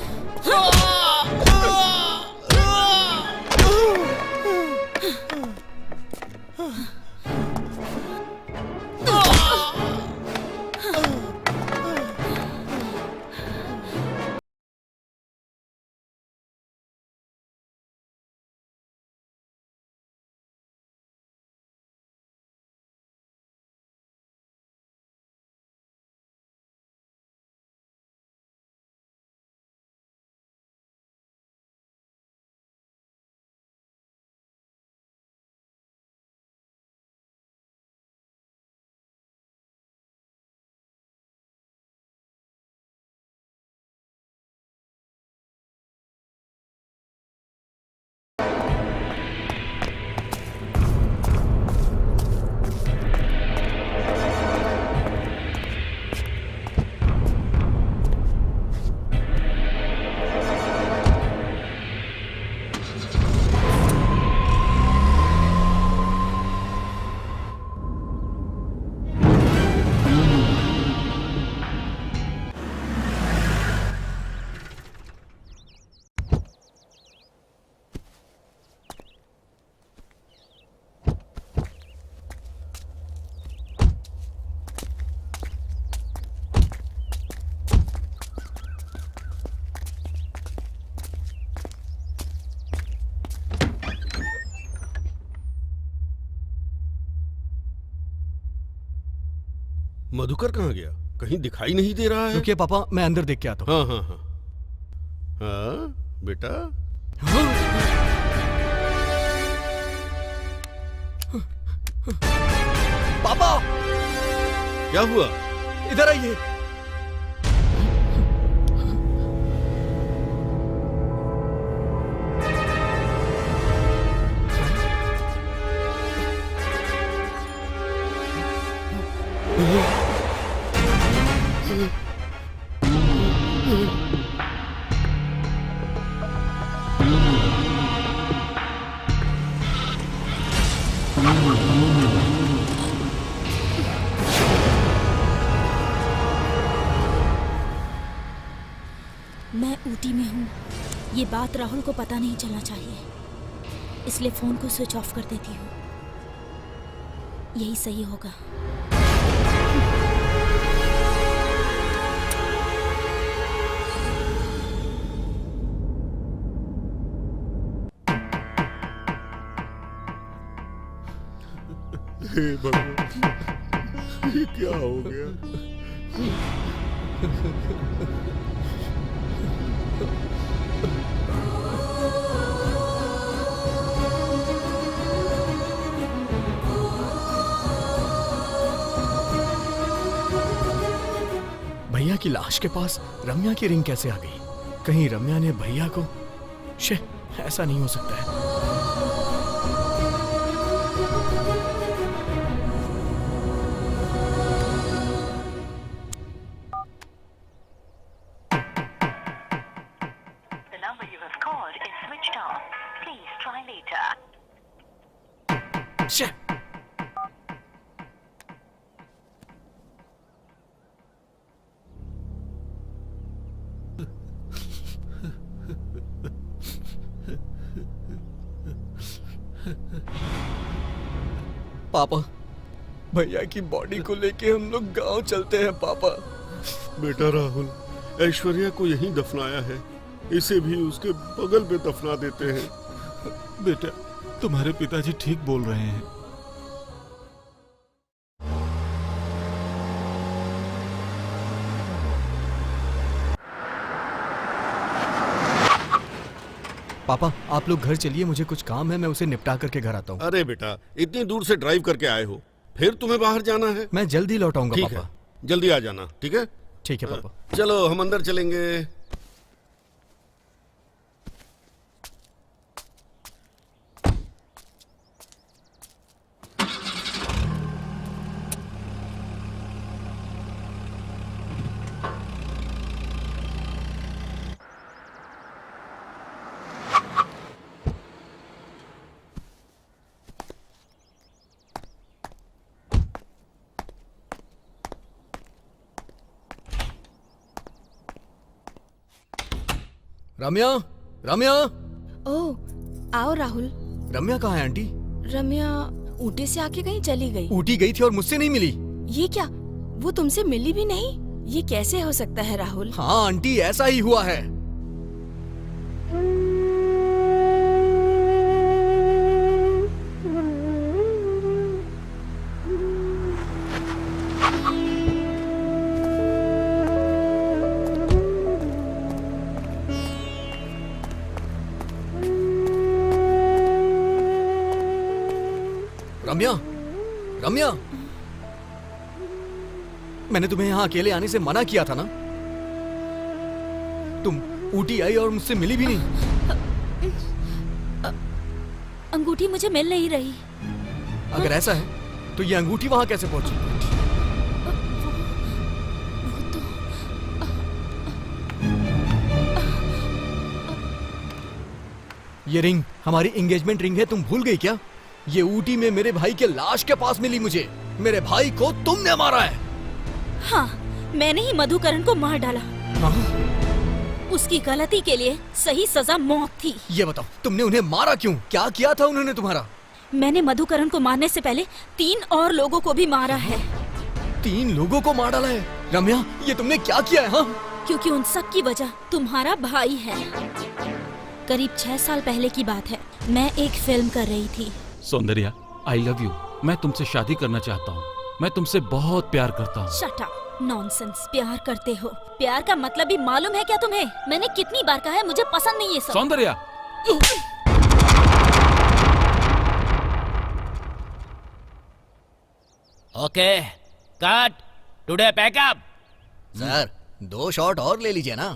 मधुकर कहाँ गया? कहीं दिखाई नहीं दे रहा है। रुकिए पापा, मैं अंदर देख के आता हूँ। हाँ हाँ हाँ हाँ बेटा। पापा क्या हुआ? इधर आइए। मैं ऊटी में हूँ, ये बात राहुल को पता नहीं चलना चाहिए, इसलिए फोन को स्विच ऑफ कर देती हूँ। यही सही होगा। हे भगवान, ये क्या हो गया? भैया की लाश के पास रम्या की रिंग कैसे आ गई? कहीं रम्या ने भैया को... शे, ऐसा नहीं हो सकता है। शे, पापा, भैया की बॉडी को लेके हम लोग गांव चलते हैं पापा। बेटा राहुल, ऐश्वर्या को यहीं दफनाया है, इसे भी उसके बगल पे दफना देते हैं। बेटा, तुम्हारे पिताजी ठीक बोल रहे हैं। पापा, आप लोग घर चलिए, मुझे कुछ काम है, मैं उसे निपटा करके घर आता हूँ। अरे बेटा, इतनी दूर से ड्राइव करके आए हो, फिर तुम्हें बाहर जाना है? मैं जल्दी लौट आऊंगा ठीक पापा। है, जल्दी आ जाना। ठीक है? ठीक है पापा। चलो हम अंदर चलेंगे। रम्या, रम्या, ओह आओ राहुल। रम्या कहाँ है आंटी? रम्या ऊटी से आके कहीं चली गई। ऊटी गई थी और मुझसे नहीं मिली। ये क्या, वो तुमसे मिली भी नहीं? ये कैसे हो सकता है राहुल? हाँ आंटी, ऐसा ही हुआ है। रम्या, रम्या, मैंने तुम्हें यहाँ अकेले आने से मना किया था ना? तुम ऊटी आई और मुझसे मिली भी नहीं। अंगूठी मुझे मिल नहीं रही। अगर ऐसा है तो ये अंगूठी वहां कैसे पहुंची? ये रिंग हमारी एंगेजमेंट रिंग है, तुम भूल गई क्या? ये ऊटी में मेरे भाई के लाश के पास मिली मुझे। मेरे भाई को तुमने मारा है। हाँ, मैंने ही मधुकरण को मार डाला। हाँ? उसकी गलती के लिए सही सजा मौत थी। ये बताओ, तुमने उन्हें मारा क्यों? क्या किया था उन्होंने तुम्हारा? मैंने मधुकरण को मारने से पहले 3 और लोगों को भी मारा है। 3 लोगों को मार डाला है? रम्या, ये तुमने क्या किया है? हाँ? क्योंकि उन सब की वजह तुम्हारा भाई है। करीब 6 साल पहले की बात है, मैं एक फिल्म कर रही थी। सौंदर्या, आई लव यू। मैं तुमसे शादी करना चाहता हूँ। मैं तुमसे बहुत प्यार करता हूँ। Shut up, nonsense. प्यार करते हो? प्यार का मतलब भी मालूम है क्या तुम्हें? मैंने कितनी बार कहा है मुझे पसंद नहीं है सब। Soundarya, okay cut, today pack up. Sir 2 shot और ले लीजिए ना।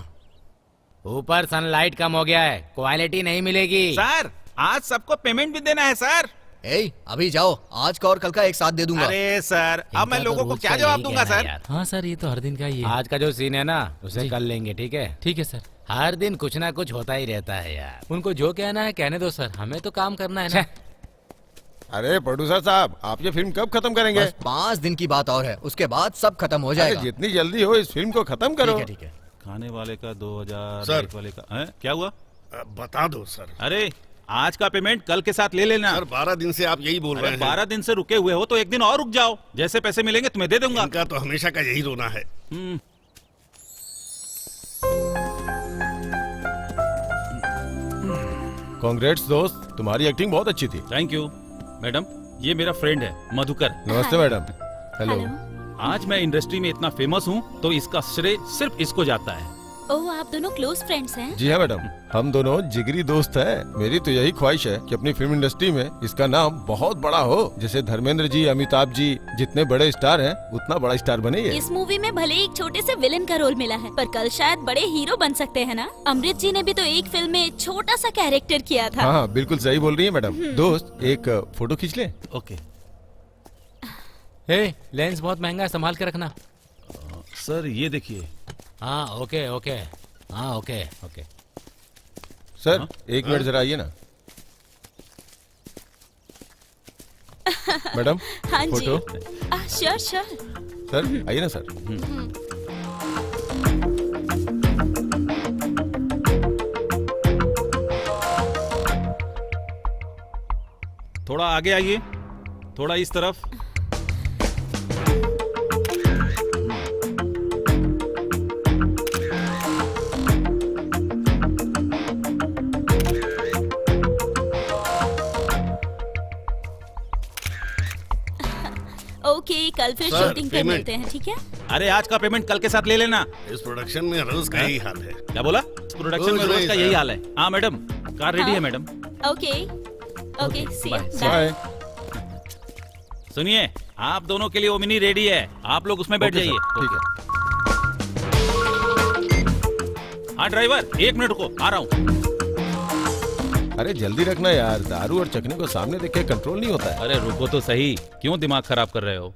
ऊपर सनलाइट कम हो गया है, क्वालिटी नहीं मिलेगी। सर आज सबको पेमेंट भी देना है सर। अभी जाओ, आज का और कल का एक साथ दे दूंगा। अरे सर, अब मैं इनका लोगों तो को रोज क्या का जवाब यही दूंगा कहना है सर? यार। हाँ सर, ये तो हर दिन का ही है। आज का जो सीन है ना, उसे कल लेंगे, ठीक है? ठीक है सर। हर दिन कुछ ना कुछ होता ही रहता है यार। उनको जो कहना है कहने दो सर, हमें तो काम करना है ना। अरे प्रोड्यूसर साहब, आप ये फिल्म कब खत्म करेंगे? बस 5 दिन की बात और है, उसके बाद सब खत्म हो जाएगा। जितनी जल्दी हो इस फिल्म को खत्म करो। ठीक है। खाने वाले का 2000, सर। लाइट वाले का हैं? क्या हुआ? बता दो सर। अरे आज का पेमेंट कल के साथ ले लेना। सर 12 दिन से आप यही बोल रहे अरे हैं। 12 दिन से रुके हुए हो तो एक दिन और रुक जाओ। जैसे पैसे मिलेंगे तुम्हें दे दूंगा। इनका तो हमेशा का यही रोना है। कांग्रेट्स दोस्त, तुम्हारी एक्टिंग बहुत अच्छी थी। Thank you madam. ये मेरा फ्रेंड है मधुकर। नमस्ते मैडम। हेलो। आज मैं इंडस्ट्री में इतना फेमस हूँ तो इसका श्रेय सिर्फ इसको जाता है। ओह, आप दोनों क्लोज फ्रेंड्स हैं? जी हाँ मैडम, हम दोनों जिगरी दोस्त हैं। मेरी तो यही ख्वाहिश है कि अपनी फिल्म इंडस्ट्री में इसका नाम बहुत बड़ा हो। जैसे धर्मेंद्र जी, अमिताभ जी जितने बड़े स्टार हैं, उतना बड़ा स्टार बने ये। इस मूवी में भले एक छोटे से विलेन का रोल मिला है, पर कल शायद बड़े हीरो बन सकते हैं ना? अमृत जी ने भी तो एक फिल्म में छोटा सा कैरेक्टर किया था। हाँ, बिल्कुल सही बोल रही है मैडम। दोस्त, एक फोटो खींच ले। ओके लेंस बहुत महंगा है, संभाल के रखना। सर ये देखिए। हाँ ओके ओके, हाँ ओके ओके। सर एक मिनट जरा आइए ना। मैडम हाँ जी, फोटो। Sure sure. सर आइए ना सर। थोड़ा आगे आइए, थोड़ा इस तरफ। ओके, कल फिर सर, शूटिंग पे पेमेंट। मिलते हैं, ठीक है? अरे आज का पेमेंट कल के साथ ले लेना। इस प्रोडक्शन में रोज का यही हाल है। क्या बोला? प्रोडक्शन में रोज रोज का वही यही सर। हाल है। हाँ मैडम, कार रेडी है madam. Okay okay, see you, bye. Bye. Bye. सुनिए, आप दोनों के लिए ओमिनी रेडी है, आप लोग उसमें बैठ ओके जाइए। सर, ठीक है। हाँ ड्राइवर, 1 मिनट रुको, आ रहा हूँ। अरे जल्दी रखना यार, दारू और चखने को सामने देख के कंट्रोल नहीं होता है। अरे रुको तो सही, क्यों दिमाग खराब कर रहे हो?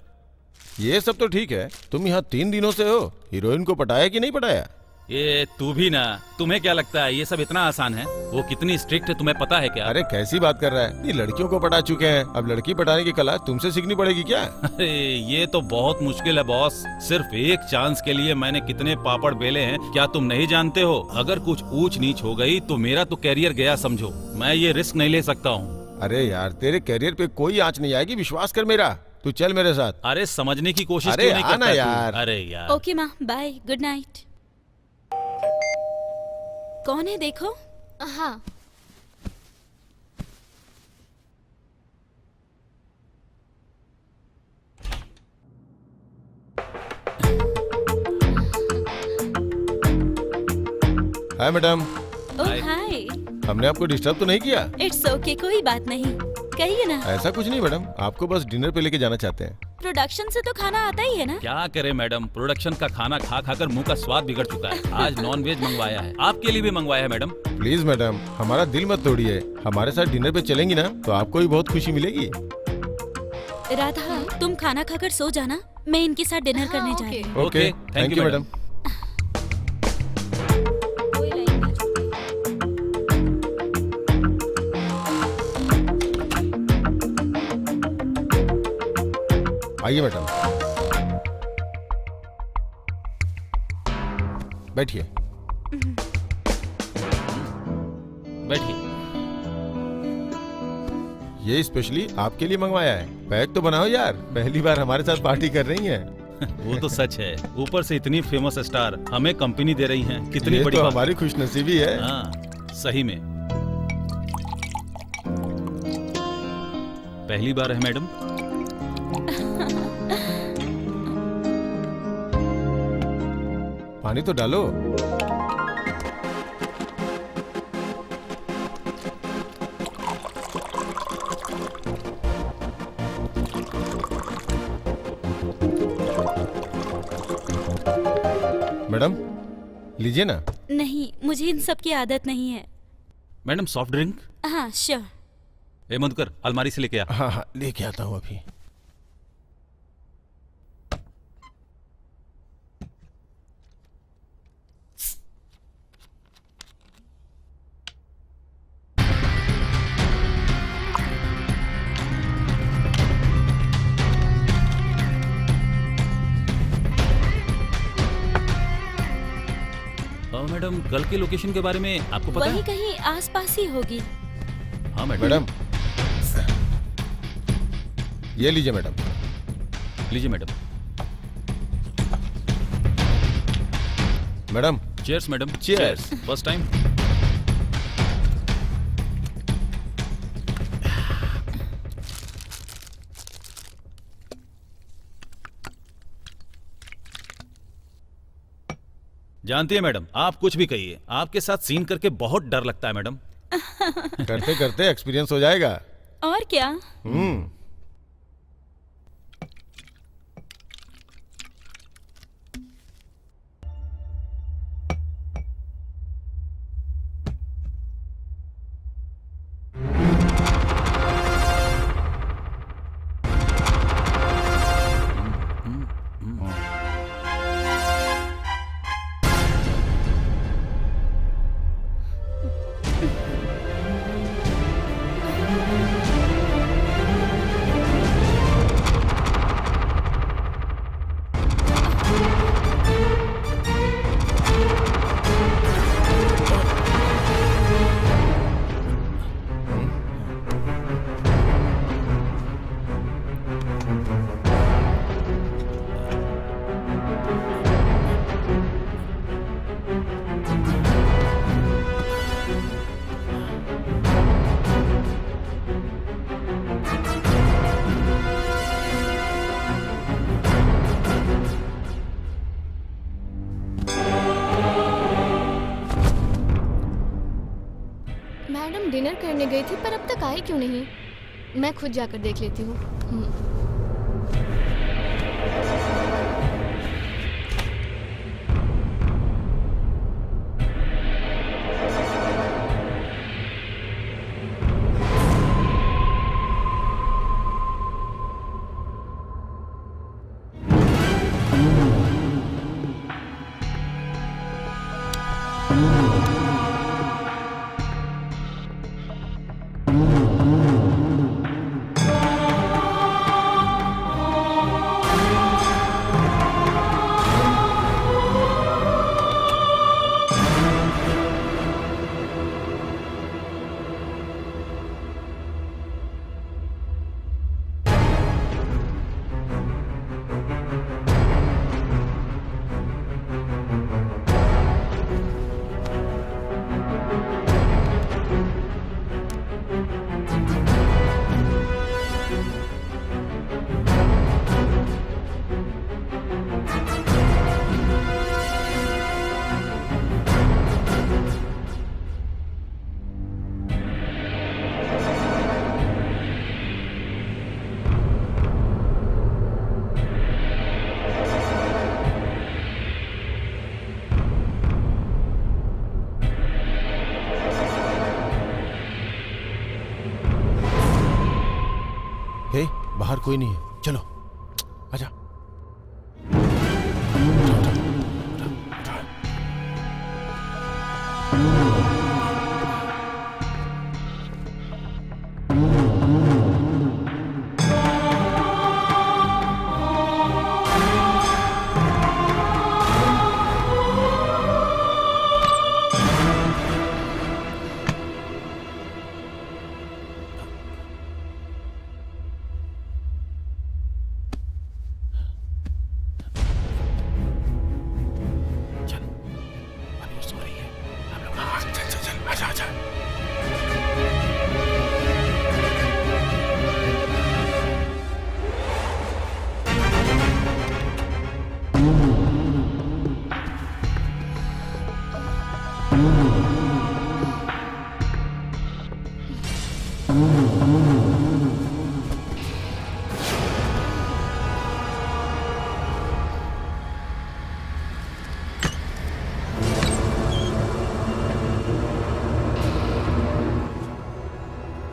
ये सब तो ठीक है, तुम यहाँ 3 दिनों से हो, हीरोइन को पटाया कि नहीं पटाया? ये तू भी ना, तुम्हें क्या लगता है ये सब इतना आसान है? वो कितनी स्ट्रिक्ट है तुम्हें पता है क्या? अरे कैसी बात कर रहा है, ये लड़कियों को पटा चुके हैं, अब लड़की पटाने की कला तुमसे सीखनी पड़ेगी क्या? अरे ये तो बहुत मुश्किल है बॉस। सिर्फ एक चांस के लिए मैंने कितने पापड़ बेले हैं, क्या तुम नहीं जानते हो? अगर कुछ ऊंच नीच हो गई तो मेरा तो कैरियर गया समझो। मैं ये रिस्क नहीं ले सकता हूँ। अरे यार तेरे कैरियर पे कोई आंच नहीं आएगी, विश्वास कर मेरा। तू चल मेरे साथ। अरे समझने की कोशिश अरे क्यों नहीं आना करता तू? यार। अरे यार ओके माँ, बाय, गुड नाइट। कौन है देखो? हाँ हाय मैडम, ओह हाय। हमने आपको डिस्टर्ब तो नहीं किया? इट्स ओके, कोई बात नहीं, कहिए ना। ऐसा कुछ नहीं मैडम, आपको बस डिनर पे लेके जाना चाहते हैं। प्रोडक्शन से तो खाना आता ही है ना। क्या करे मैडम, प्रोडक्शन का खाना खा खाकर मुंह का स्वाद बिगड़ चुका है। आज नॉन वेज मंगवाया है, आपके लिए भी मंगवाया है मैडम। प्लीज मैडम, हमारा दिल मत तोड़िए, हमारे साथ डिनर पे चलेंगी ना तो आपको भी बहुत खुशी मिलेगी। राधा, तुम खाना खाकर सो जाना, मैं इनके साथ डिनर हाँ, करने जा ओके। रही हूँ। Okay, thank you madam. आइए मैडम, बैठिए। बैठिए। ये स्पेशली आपके लिए मंगवाया है, पैक तो बनाओ यार, पहली बार हमारे साथ पार्टी कर रही हैं। वो तो सच है, ऊपर से इतनी फेमस स्टार हमें कंपनी दे रही हैं, कितनी ये बड़ी तो बात। हमारी खुशनसीबी है। हाँ सही में पहली बार है मैडम। पानी तो डालो। मैडम लीजिए ना। नहीं, मुझे इन सब की आदत नहीं है। Madam soft drink. हाँ श्योर। ए मधुकर, अलमारी से लेके आ। हाँ हाँ लेके आता हूँ अभी। मैडम कल के लोकेशन के बारे में आपको पता वही है? कहीं आसपास ही होगी। हाँ मैडम ये लीजिए मैडम। लीजिए madam. Madam cheers madam. Cheers। First time. जानती है मैडम, आप कुछ भी कहिए, आपके साथ सीन करके बहुत डर लगता है मैडम। करते करते एक्सपीरियंस हो जाएगा। और क्या। मैडम डिनर करने गई थी पर अब तक आई क्यों नहीं? मैं खुद जाकर देख लेती हूँ। बाहर कोई नहीं है, चलो आजा।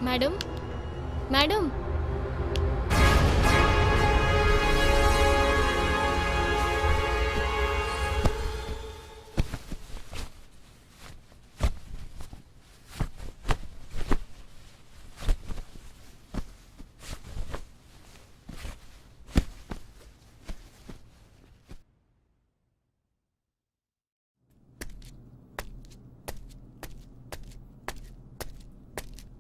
मैडम, मैडम,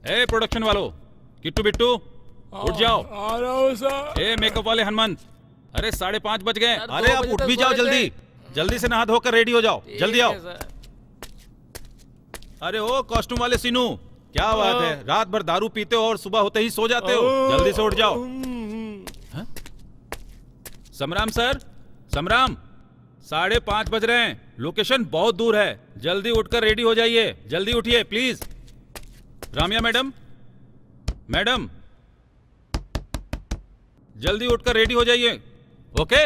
ए प्रोडक्शन वालों, किट्टू बिट्टू उठ जाओ। आ रहा हूं सर। ए मेकअप वाले हनुमंत, अरे 5:30 बज गए। अरे आप उठ भी जाओ, जल्दी जल्दी से नहा धोकर रेडी हो जाओ, जल्दी आओ। अरे ओ कॉस्ट्यूम वाले सीनू, क्या बात है, रात भर दारू पीते हो और सुबह होते ही सो जाते हो, जल्दी से उठ जाओ। हाँ? समराम सर, समराम, 5:30 बज रहे हैं, लोकेशन बहुत दूर है, जल्दी उठकर रेडी हो जाइए, जल्दी उठिए प्लीज। रामिया मैडम, मैडम जल्दी उठकर रेडी हो जाइए, ओके?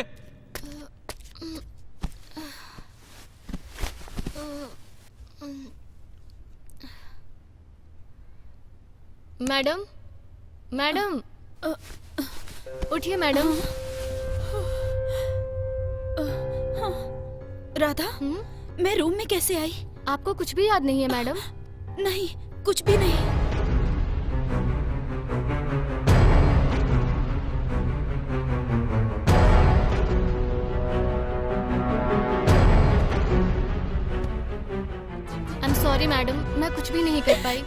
मैडम, मैडम, उठिए मैडम। राधा, मैं रूम में कैसे आई? आपको कुछ भी याद नहीं है मैडम? नहीं, कुछ भी नहीं। आई एम सॉरी मैडम, मैं कुछ भी नहीं कर पाई।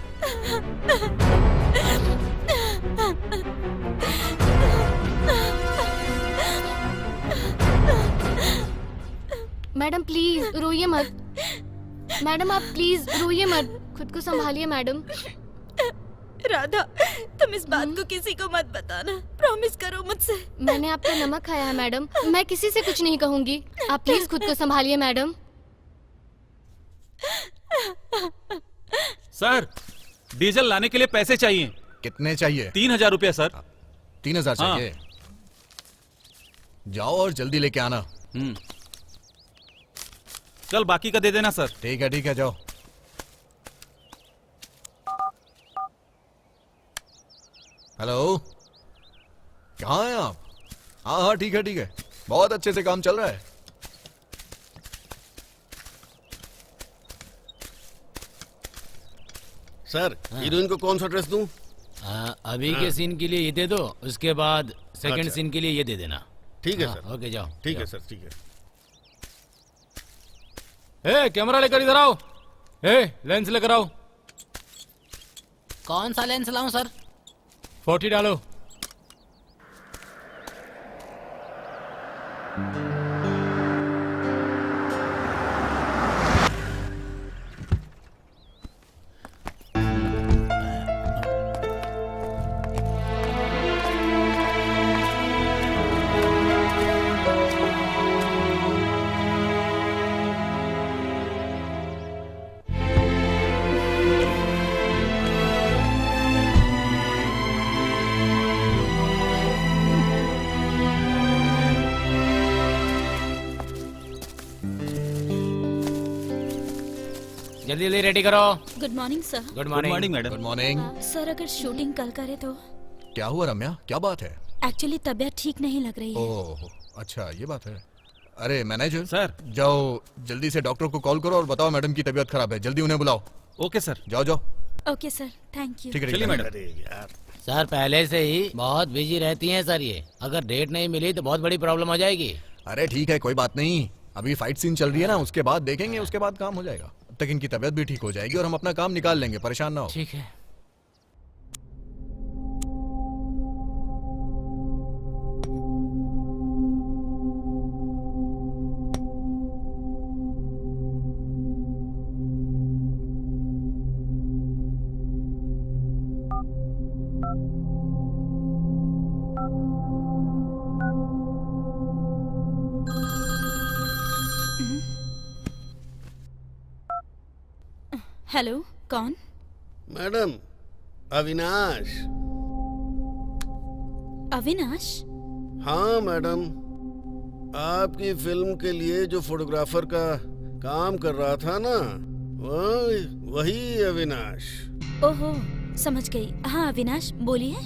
मैडम प्लीज रोइए मत। मैडम आप प्लीज रोइए मत, खुद को संभालिए मैडम। राधा, तुम इस बात को किसी को मत बताना, प्रॉमिस करो मुझसे। मैंने आपका नमक खाया है मैडम, मैं किसी से कुछ नहीं कहूंगी। आप प्लीज खुद को संभालिए मैडम। सर, डीजल लाने के लिए पैसे चाहिए। कितने चाहिए? 3000 रुपया सर। 3000 चाहिए? जाओ और जल्दी लेके आना। कल बाकी का दे देना सर। ठीक है जाओ। हेलो, कहाँ हैं आप? हाँ ठीक है, बहुत अच्छे से काम चल रहा है। सर, हीरोइन को कौन सा ड्रेस दूं? अभी के सीन के लिए ये दे दो, उसके बाद सेकंड सीन के लिए ये दे देना। ठीक है सर। ओके जाओ। ठीक है सर, ठीक है। ए कैमरा लेकर इधर आओ। ए लेंस लेकर आओ। कौन सा लेंस लाऊं सर? 40 डालो। जल्दी जल्दी रेडी करो। Good morning sir. Good morning madam. Good morning. Sir, अगर शूटिंग कल करे तो? क्या हुआ रम्या, क्या बात है? एक्चुअली तबीयत ठीक नहीं लग रही है। ओह अच्छा ये बात है। अरे मैनेजर सर। जाओ जल्दी से डॉक्टर को कॉल करो और बताओ मैडम की तबीयत खराब है, जल्दी उन्हें बुलाओ। Okay sir. जाओ जाओ। Okay sir, thank you. ठीक है चलिए मैडम। अरे यार, सर पहले से ही बहुत बिजी रहती हैं सर ये। अगर डेट नहीं मिली तो बहुत बड़ी प्रॉब्लम हो जाएगी। अरे ठीक है कोई बात नहीं, अभी फाइट सीन चल रही है ना, उसके बाद देखेंगे, उसके बाद काम हो जाएगा। अब तक इनकी तबीयत भी ठीक हो जाएगी और हम अपना काम निकाल लेंगे, परेशान ना हो। ठीक है। हेलो, कौन? मैडम अविनाश। अविनाश? हाँ मैडम, आपकी फिल्म के लिए जो फोटोग्राफर का काम कर रहा था ना, वही अविनाश। ओहो, समझ गई। हाँ अविनाश, बोलिए।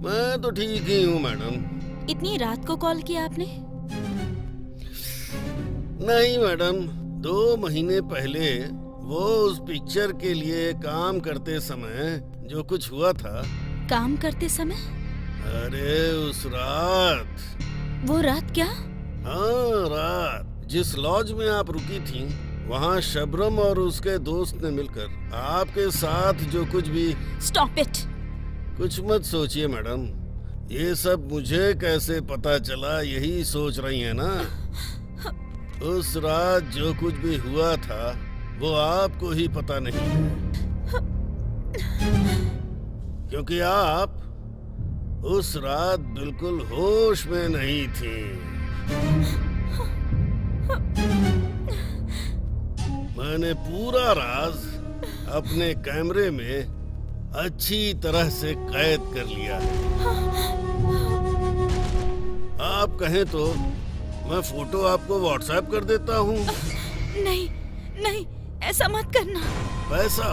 मैं तो ठीक ही हूँ मैडम। इतनी रात को कॉल किया आपने? नहीं मैडम, 2 महीने पहले वो उस पिक्चर के लिए काम करते समय जो कुछ हुआ था। काम करते समय? अरे उस रात। वो रात क्या? हाँ रात, जिस लॉज में आप रुकी थी, वहाँ शबरम और उसके दोस्त ने मिलकर आपके साथ जो कुछ भी। Stop it. कुछ मत सोचिए मैडम, ये सब मुझे कैसे पता चला यही सोच रही है ना। उस रात जो कुछ भी हुआ था वो आपको ही पता नहीं है, क्योंकि आप उस रात बिल्कुल होश में नहीं थी। मैंने पूरा राज अपने कैमरे में अच्छी तरह से कैद कर लिया है। आप कहें तो मैं फोटो आपको व्हाट्सएप कर देता हूँ। नहीं नहीं, ऐसा मत करना। पैसा?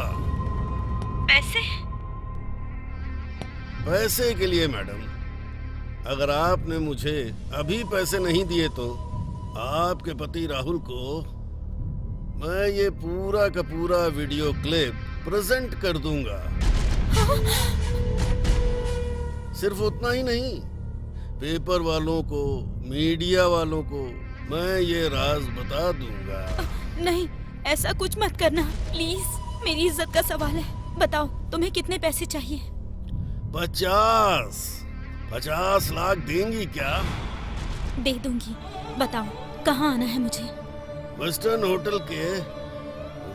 पैसे? पैसे के लिए मैडम, अगर आपने मुझे अभी पैसे नहीं दिए तो आपके पति राहुल को मैं ये पूरा का पूरा वीडियो क्लिप प्रेजेंट कर दूंगा। सिर्फ उतना ही नहीं, पेपर वालों को, मीडिया वालों को मैं ये राज बता दूंगा। नहीं, ऐसा कुछ मत करना प्लीज, मेरी इज्जत का सवाल है। बताओ तुम्हें कितने पैसे चाहिए? 50 लाख देंगी क्या? दे दूंगी। बताओ कहाँ आना है मुझे? वेस्टर्न होटल के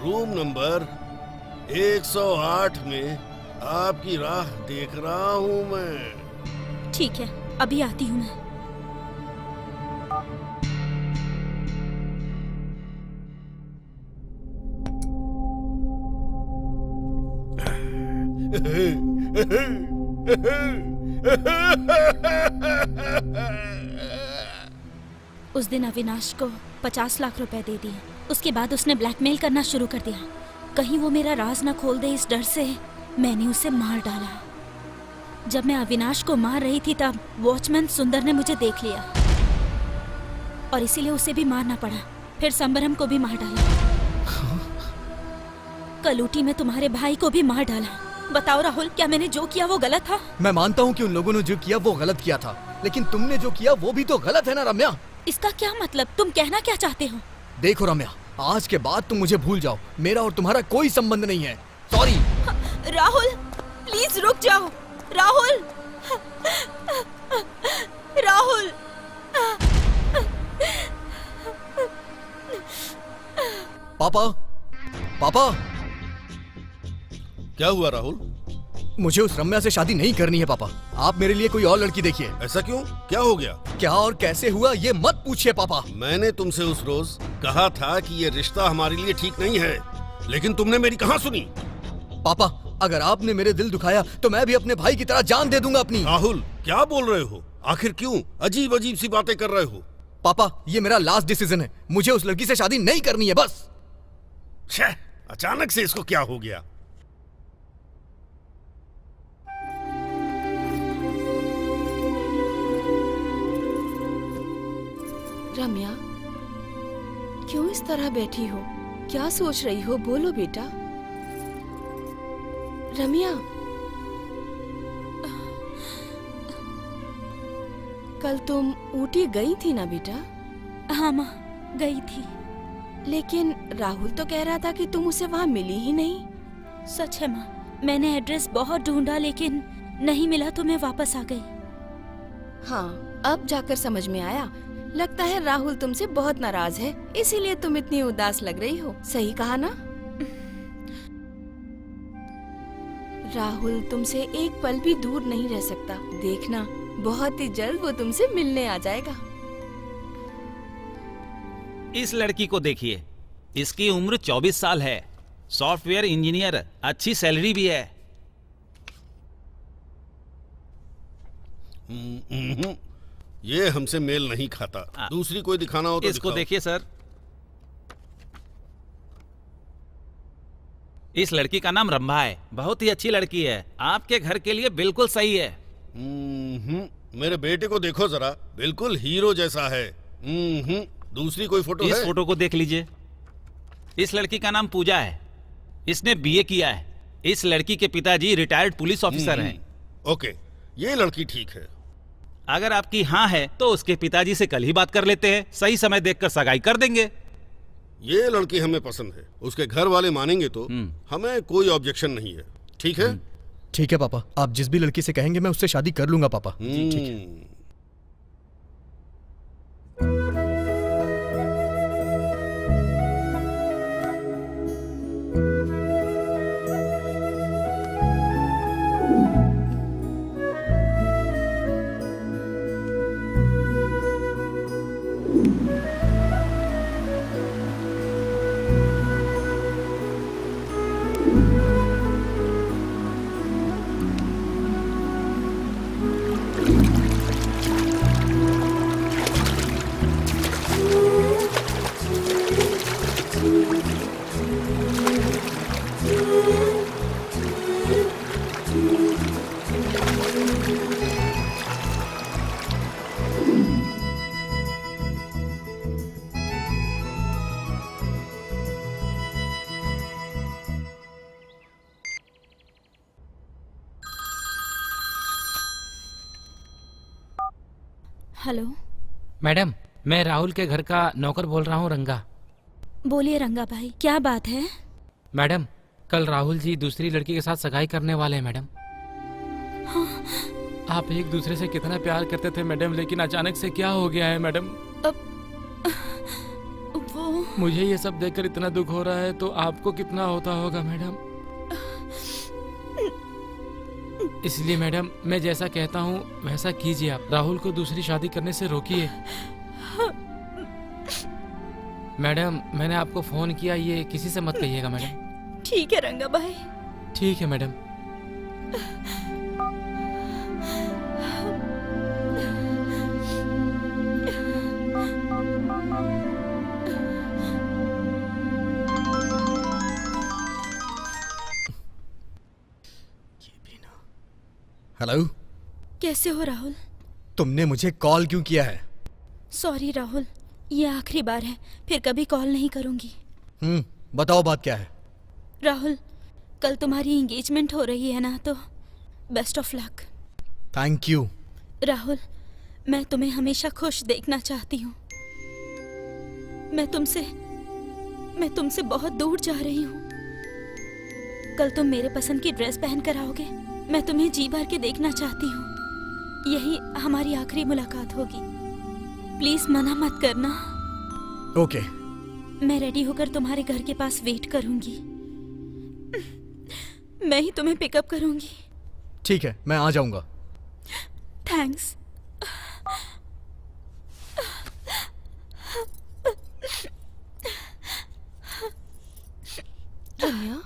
रूम नंबर 108 में आपकी राह देख रहा हूँ मैं। ठीक है, अभी आती हूँ मैं। उस दिन अविनाश को 50 लाख रुपए दे दिए। उसके बाद उसने ब्लैकमेल करना शुरू कर दिया। कहीं वो मेरा राज न खोल दे, इस डर से मैंने उसे मार डाला। जब मैं अविनाश को मार रही थी तब वॉचमैन सुंदर ने मुझे देख लिया और इसीलिए उसे भी मारना पड़ा। फिर संबरम को भी मार डाला। कलूटी में तुम्हारे भाई को भी मार डाला। बताओ राहुल, क्या मैंने जो किया वो गलत था? मैं मानता हूँ कि उन लोगों ने जो किया वो गलत किया था, लेकिन तुमने जो किया वो भी तो गलत है ना रम्या। इसका क्या मतलब? तुम कहना क्या चाहते हो? देखो रम्या, आज के बाद तुम मुझे भूल जाओ। मेरा और तुम्हारा कोई संबंध नहीं है। सॉरी। राहुल प्लीज रुक जाओ। राहुल, राहुल। पापा, पापा। क्या हुआ राहुल? मुझे उस रम्या से शादी नहीं करनी है पापा। आप मेरे लिए कोई और लड़की देखिए। ऐसा क्यों? क्या हो गया? क्या और कैसे हुआ ये मत पूछिए पापा। मैंने तुमसे उस रोज कहा था कि ये रिश्ता हमारे लिए ठीक नहीं है, लेकिन तुमने मेरी कहाँ सुनी? पापा, अगर आपने मेरे दिल दुखाया तो मैं भी अपने भाई की तरह जान दे दूंगा अपनी। राहुल क्या बोल रहे हो? आखिर क्यों अजीब अजीब सी बातें कर रहे हो? पापा, ये मेरा लास्ट डिसीजन है। मुझे उस लड़की से शादी नहीं करनी है बस। छह, अचानक से इसको क्या हो गया? रम्या, क्यों इस तरह बैठी हो? क्या सोच रही हो? बोलो बेटा। रम्या, कल तुम ऊटी गई थी ना बेटा? हाँ माँ, गई थी। लेकिन राहुल तो कह रहा था कि तुम उसे वहाँ मिली ही नहीं। सच है माँ, मैंने एड्रेस बहुत ढूंढा लेकिन नहीं मिला तो मैं वापस आ गई। हाँ, अब जाकर समझ में आया। लगता है राहुल तुमसे बहुत नाराज है, इसीलिए तुम इतनी उदास लग रही हो। सही कहा ना? राहुल तुमसे एक पल भी दूर नहीं रह सकता। देखना, बहुत ही जल्द वो तुमसे मिलने आ जाएगा। इस लड़की को देखिए, इसकी उम्र 24 साल है, सॉफ्टवेयर इंजीनियर, अच्छी सैलरी भी है। ये हमसे मेल नहीं खाता। दूसरी कोई दिखाना हो तो इसको दिखाओ। देखिए सर, इस लड़की का नाम रंभा है, बहुत ही अच्छी लड़की है, आपके घर के लिए बिल्कुल सही है। मेरे बेटे को देखो जरा, बिल्कुल हीरो जैसा है। दूसरी कोई फोटो इस है? फोटो को देख लीजिए। इस लड़की का नाम पूजा है, इसने बीए किया है। इस लड़की के पिताजी रिटायर्ड पुलिस ऑफिसर हैं। ओके, ये लड़की ठीक है। अगर आपकी हाँ है तो उसके पिताजी से कल ही बात कर लेते हैं, सही समय देखकर सगाई कर देंगे। ये लड़की हमें पसंद है, उसके घर वाले मानेंगे तो हमें कोई ऑब्जेक्शन नहीं है। ठीक है? ठीक है पापा, आप जिस भी लड़की से कहेंगे मैं उससे शादी कर लूंगा पापा। ठीक है। हेलो मैडम, मैं राहुल के घर का नौकर बोल रहा हूँ, रंगा। बोलिए रंगा भाई, क्या बात है? मैडम, कल राहुल जी दूसरी लड़की के साथ सगाई करने वाले हैं मैडम। हाँ। आप एक दूसरे से कितना प्यार करते थे मैडम, लेकिन अचानक से क्या हो गया है मैडम? वो मुझे ये सब देखकर इतना दुख हो रहा है, तो आपको कितना होता होगा मैडम। इसलिए मैडम, मैं जैसा कहता हूँ वैसा कीजिए। आप राहुल को दूसरी शादी करने से रोकिए। मैडम, मैंने आपको फोन किया, ये किसी से मत कहिएगा मैडम। ठीक है रंगा भाई। ठीक है मैडम। हेलो, कैसे हो राहुल? तुमने मुझे कॉल क्यों किया है? सॉरी राहुल, ये आखिरी बार है, फिर कभी कॉल नहीं करूंगी। बताओ बात क्या है? राहुल, कल तुम्हारी एंगेजमेंट हो रही है ना, तो best of luck. Thank you. Rahul, मैं तुम्हें हमेशा खुश देखना चाहती हूँ। मैं तुमसे बहुत दूर जा रही हूँ। कल तुम मेरे पसंद की ड्रेस पहन कर आओगे, मैं तुम्हें जी भर के देखना चाहती हूँ। यही हमारी आखिरी मुलाकात होगी। प्लीज मना मत करना। ओके। मैं रेडी होकर तुम्हारे घर के पास वेट करूंगी। मैं ही तुम्हें पिकअप करूंगी। ठीक है, मैं आ जाऊंगा। थैंक्स। रम्या,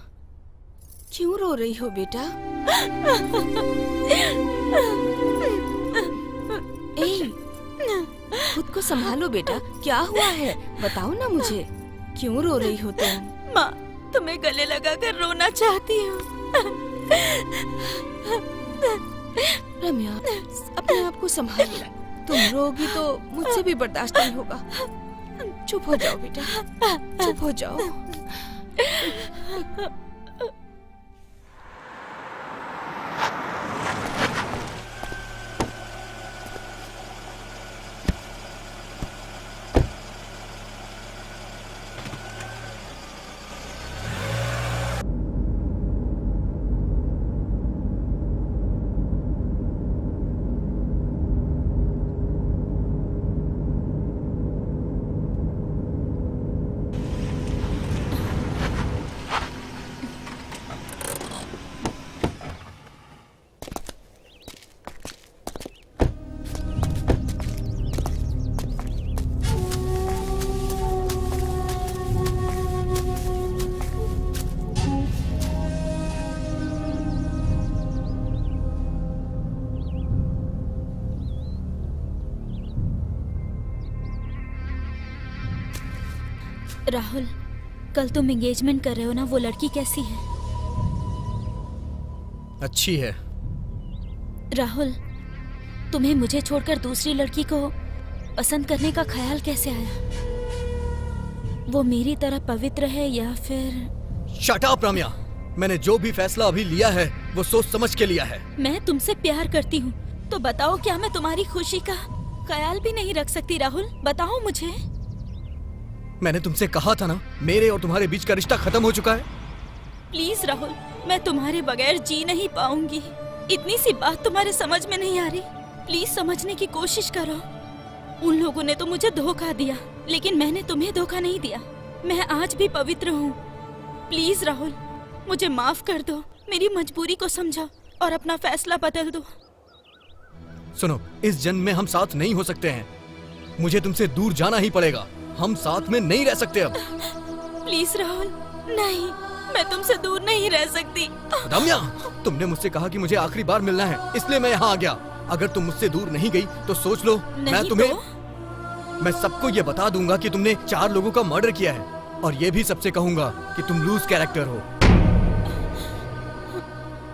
क्यों रो रही हो बेटा? ए, खुद को संभालो बेटा, क्या हुआ है? बताओ ना मुझे, क्यों रो रही हो तुम? माँ, तुम्हें गले लगाकर रोना चाहती हूँ। रम्या, अपने आप को संभालो। तुम रोगी तो मुझसे भी बर्दाश्त नहीं होगा। चुप हो जाओ बेटा, चुप हो जाओ। राहुल, कल तुम एंगेजमेंट कर रहे हो ना, वो लड़की कैसी है? अच्छी है। राहुल, तुम्हें मुझे छोड़कर दूसरी लड़की को पसंद करने का ख्याल कैसे आया? वो मेरी तरह पवित्र है या फिर? शट अप रम्या, मैंने जो भी फैसला अभी लिया है वो सोच समझ के लिया है। मैं तुमसे प्यार करती हूँ, तो बताओ क्या मैं तुम्हारी खुशी का ख्याल भी नहीं रख सकती? राहुल बताओ मुझे। मैंने तुमसे कहा था ना, मेरे और तुम्हारे बीच का रिश्ता खत्म हो चुका है। प्लीज राहुल, मैं तुम्हारे बगैर जी नहीं पाऊंगी। इतनी सी बात तुम्हारे समझ में नहीं आ रही? प्लीज समझने की कोशिश करो। उन लोगों ने तो मुझे धोखा दिया, लेकिन मैंने तुम्हें धोखा नहीं दिया। मैं आज भी पवित्र हूँ। प्लीज राहुल, मुझे माफ कर दो, मेरी मजबूरी को समझो और अपना फैसला बदल दो। सुनो, इस जन्म में हम साथ नहीं हो सकते हैं। मुझे तुमसे दूर जाना ही पड़ेगा। हम साथ में नहीं रह सकते अब। प्लीज राहुल, नहीं, मैं तुमसे दूर नहीं रह सकती। रम्या, तुमने मुझसे कहा कि मुझे आखिरी बार मिलना है, इसलिए मैं यहाँ आ गया। अगर तुम मुझसे दूर नहीं गई तो सोच लो, मैं सबको ये बता दूंगा कि तुमने 4 लोगों का मर्डर किया है, और ये भी सबसे कहूंगा कि तुम लूज कैरेक्टर हो।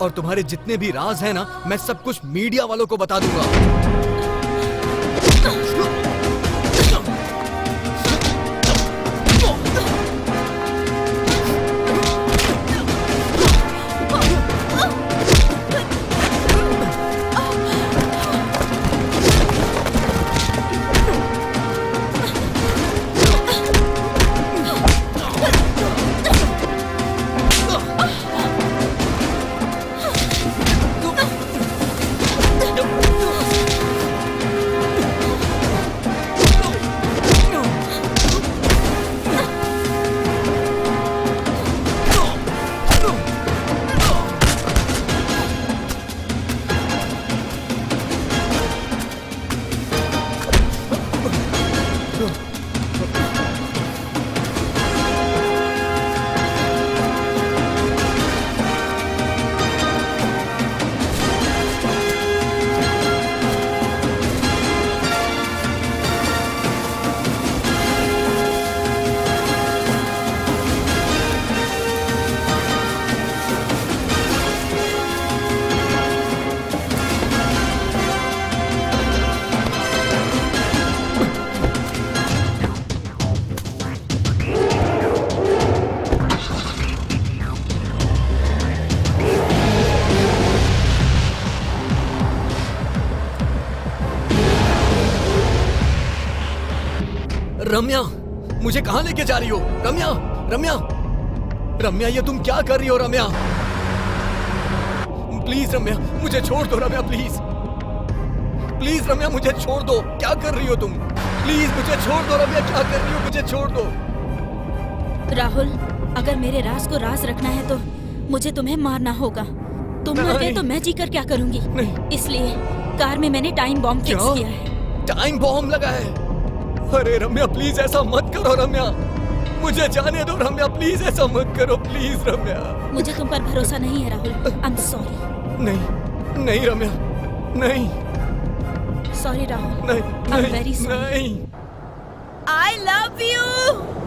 और तुम्हारे जितने भी राज हैं ना, मैं सब कुछ मीडिया वालों को बता दूंगा। रम्या, मुझे कहाँ लेके जा रही हो? रम्या, रम्या, रम्या, ये तुम क्या कर रही हो? रम्या, प्लीज रम्या, मुझे छोड़ दो। रम्या प्लीज, प्लीज रम्या, मुझे छोड़ दो। क्या कर रही हो तुम? प्लीज मुझे छोड़ दो। रम्या, क्या कर रही हो? मुझे छोड़ दो। राहुल, अगर मेरे राज को राज रखना है तो मुझे तुम्हें मारना होगा। तुम मर गए तो मैं जीकर क्या करूंगी? इसलिए कार में मैंने टाइम बॉम्ब फिक्स किया है। टाइम बॉम्ब लगा है? अरे रम्या प्लीज ऐसा मत करो। रम्या, मुझे जाने दो। रम्या प्लीज ऐसा मत करो। प्लीज रम्या, मुझे तुम पर भरोसा नहीं है राहुल। I am sorry. नहीं नहीं रम्या, नहीं। सॉरी राहुल। नहीं, आई एम वेरी सॉरी। नहीं। I love you.